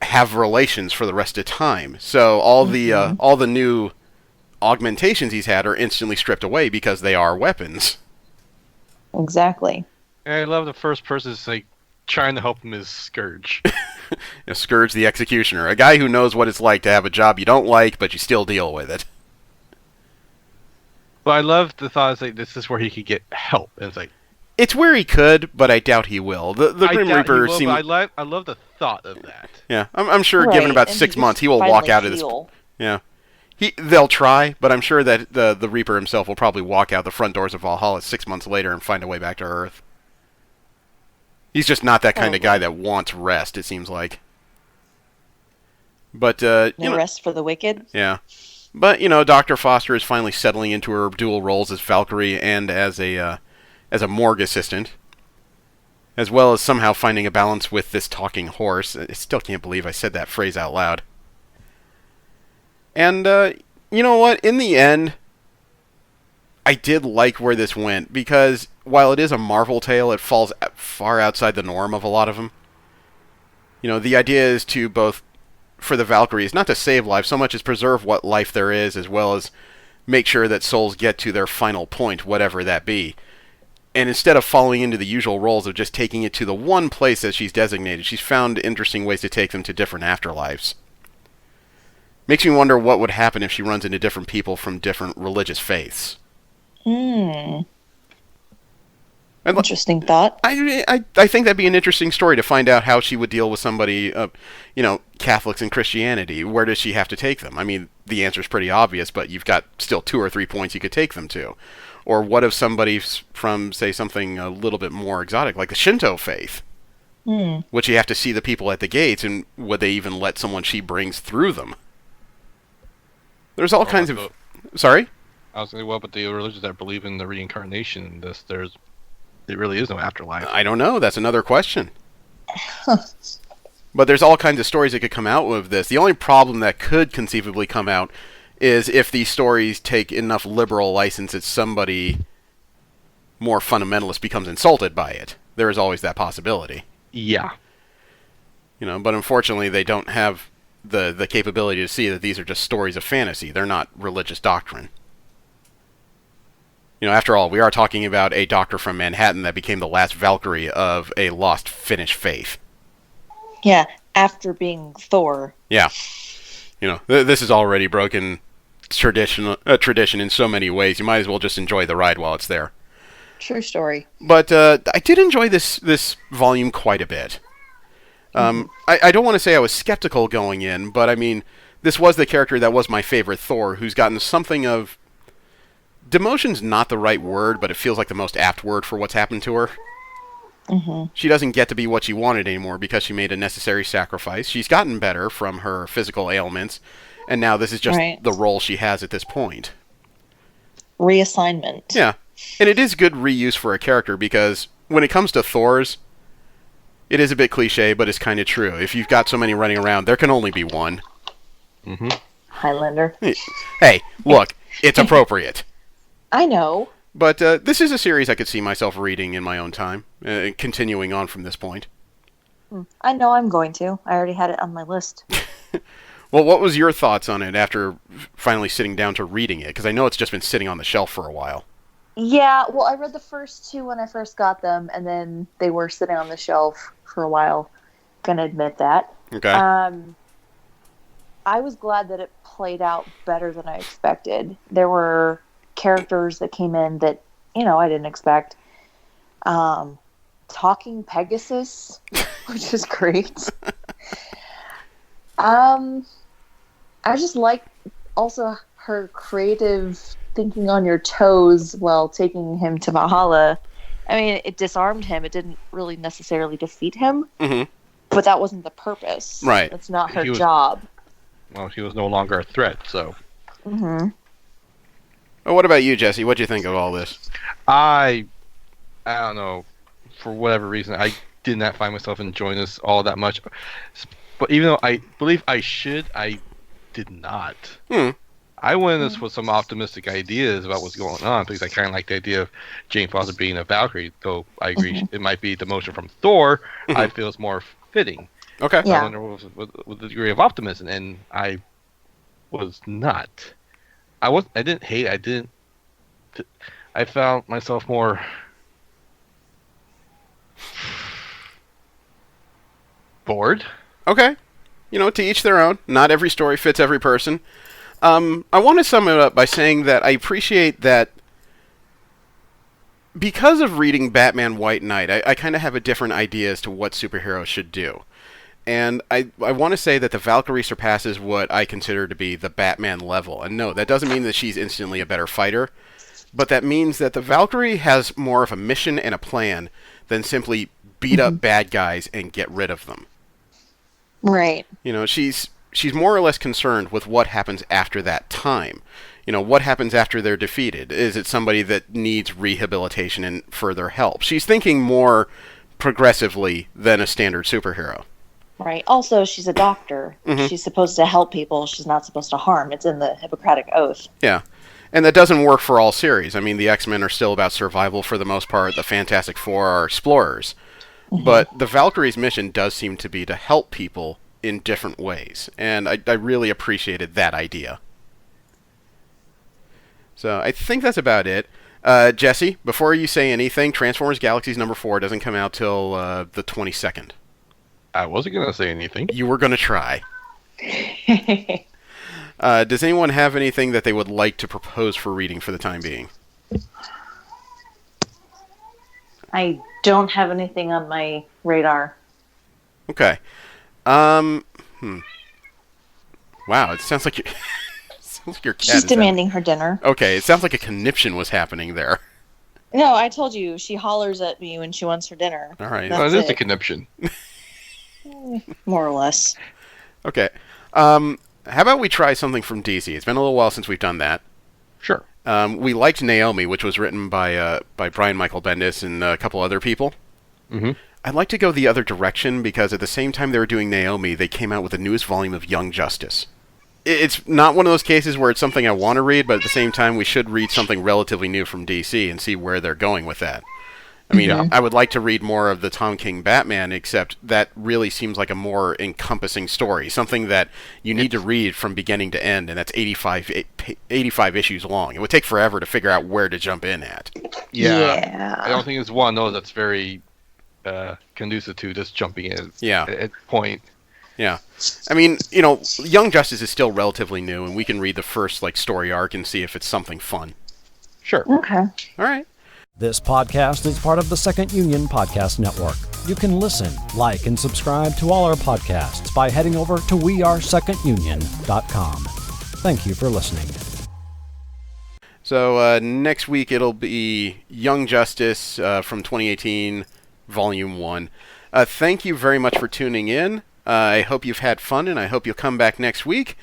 have relations for the rest of time. So all the new augmentations he's had are instantly stripped away because they are weapons. Exactly. And I love the first person's like trying to help him is Scourge. Scourge the Executioner, a guy who knows what it's like to have a job you don't like, but you still deal with it. Well, I love the thought it's like this is where he could get help, and it's like It's where he could, but I doubt he will. The Grim Reaper seems. I love the thought of that. Yeah, I'm sure. Right, Given about and 6 he months, he will finally walk out of this. heal. Yeah, They'll try, but I'm sure that the Reaper himself will probably walk out the front doors of Valhalla 6 months later and find a way back to Earth. He's just not that kind of guy that wants rest, it seems like. But, rest for the wicked? Yeah. But, Dr. Foster is finally settling into her dual roles as Valkyrie and as a morgue assistant, as well as somehow finding a balance with this talking horse. I still can't believe I said that phrase out loud. And, you know what? In the end, I did like where this went, because while it is a Marvel tale, it falls far outside the norm of a lot of them. The idea is to both, for the Valkyries, not to save life so much as preserve what life there is, as well as make sure that souls get to their final point, whatever that be. And instead of falling into the usual roles of just taking it to the one place that she's designated, she's found interesting ways to take them to different afterlives. Makes me wonder what would happen if she runs into different people from different religious faiths. Interesting thought. I think that'd be an interesting story to find out how she would deal with somebody, Catholics and Christianity. Where does she have to take them? I mean, the answer's pretty obvious, but you've got still 2 or 3 points you could take them to. Or what if somebody from, say, something a little bit more exotic, like the Shinto faith? Would she have to see the people at the gates, and would they even let someone she brings through them? There's all kinds of... Sorry? I was going to say, well, but the religions that believe in the reincarnation, there really is no afterlife. I don't know. That's another question. But there's all kinds of stories that could come out of this. The only problem that could conceivably come out is if these stories take enough liberal license that somebody more fundamentalist becomes insulted by it. There is always that possibility. Yeah. But unfortunately they don't have the capability to see that these are just stories of fantasy. They're not religious doctrine. After all, we are talking about a doctor from Manhattan that became the last Valkyrie of a lost Finnish faith. Yeah, after being Thor. Yeah. This is already broken tradition in so many ways. You might as well just enjoy the ride while it's there. True story. But I did enjoy this volume quite a bit. I don't want to say I was skeptical going in, but I mean, this was the character that was my favorite Thor, who's gotten something of... Demotion's not the right word, but it feels like the most apt word for what's happened to her. She doesn't get to be what she wanted anymore because she made a necessary sacrifice. She's gotten better from her physical ailments, and now this is just the role she has at this point. Reassignment. Yeah. And it is good reuse for a character, because when it comes to Thors, it is a bit cliche, but it's kind of true. If you've got so many running around, there can only be one. Highlander. Hey, look, it's appropriate. I know. But this is a series I could see myself reading in my own time, continuing on from this point. I know I'm going to. I already had it on my list. Well, what was your thoughts on it after finally sitting down to reading it? Because I know it's just been sitting on the shelf for a while. Yeah, well, I read the first 2 when I first got them, and then they were sitting on the shelf for a while. Gonna admit that. Okay. I was glad that it played out better than I expected. There were characters that came in that, I didn't expect. Talking Pegasus, which is great. I just like also her creative thinking on your toes while taking him to Valhalla. I mean, it disarmed him. It didn't really necessarily defeat him, but that wasn't the purpose. Right. That's not her job. Well, he was no longer a threat, so... Well, what about you, Jesse? What do you think of all this? I don't know. For whatever reason, I did not find myself enjoying this all that much. But even though I believe I should, I did not. I went in this with some optimistic ideas about what's going on, because I kind of like the idea of Jane Foster being a Valkyrie, though I agree it might be the motion from Thor. I feel it's more fitting. Okay. Yeah. I wonder with the degree of optimism, and I was not. I didn't hate. I found myself more bored. Okay. To each their own. Not every story fits every person. I want to sum it up by saying that I appreciate that because of reading Batman White Knight, I kind of have a different idea as to what superheroes should do. And I want to say that the Valkyrie surpasses what I consider to be the Batman level. And no, that doesn't mean that she's instantly a better fighter, but that means that the Valkyrie has more of a mission and a plan than simply beat up bad guys and get rid of them. Right. You know, she's more or less concerned with what happens after that time. You know, what happens after they're defeated? Is it somebody that needs rehabilitation and further help? She's thinking more progressively than a standard superhero. Right. Also, she's a doctor. She's supposed to help people. She's not supposed to harm. It's in the Hippocratic Oath. Yeah. And that doesn't work for all series. I mean, the X-Men are still about survival for the most part. The Fantastic Four are explorers. But the Valkyrie's mission does seem to be to help people in different ways. And I really appreciated that idea. So I think that's about it. Jesse, before you say anything, Transformers Galaxies number 4 doesn't come out till the 22nd. I wasn't going to say anything. You were going to try. Does anyone have anything that they would like to propose for reading for the time being? I don't have anything on my radar. Okay. Wow, it sounds like your cat She's demanding her dinner. Okay, it sounds like a conniption was happening there. No, I told you. She hollers at me when she wants her dinner. All right. It is a conniption. More or less. Okay. How about we try something from DC? It's been a little while since we've done that. Sure. We liked Naomi, which was written by Brian Michael Bendis and a couple other people. Mm-hmm. I'd like to go the other direction because at the same time they were doing Naomi, they came out with the newest volume of Young Justice. It's not one of those cases where it's something I want to read, but at the same time we should read something relatively new from DC and see where they're going with that. I mean, I would like to read more of the Tom King Batman, except that really seems like a more encompassing story, something that you need to read from beginning to end, and that's 85 issues long. It would take forever to figure out where to jump in at. Yeah. I don't think it's one of those that's very conducive to just jumping in at point. Yeah. I mean, you know, Young Justice is still relatively new, and we can read the first story arc and see if it's something fun. Sure. Okay. All right. This podcast is part of the Second Union Podcast Network. You can listen, like, and subscribe to all our podcasts by heading over to wearesecondunion.com. Thank you for listening. So next week it'll be Young Justice from 2018, Volume 1. Thank you very much for tuning in. I hope you've had fun, and I hope you'll come back next week.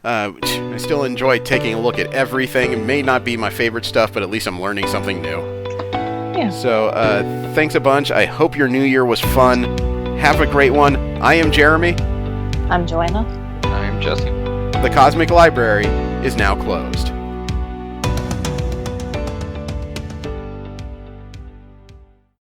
I still enjoy taking a look at everything. It may not be my favorite stuff, but at least I'm learning something new. Yeah. So thanks a bunch. I hope your new year was fun. Have a great one. I am Jeremy. I'm Joanna. I'm Jesse. The Cosmic Library is now closed.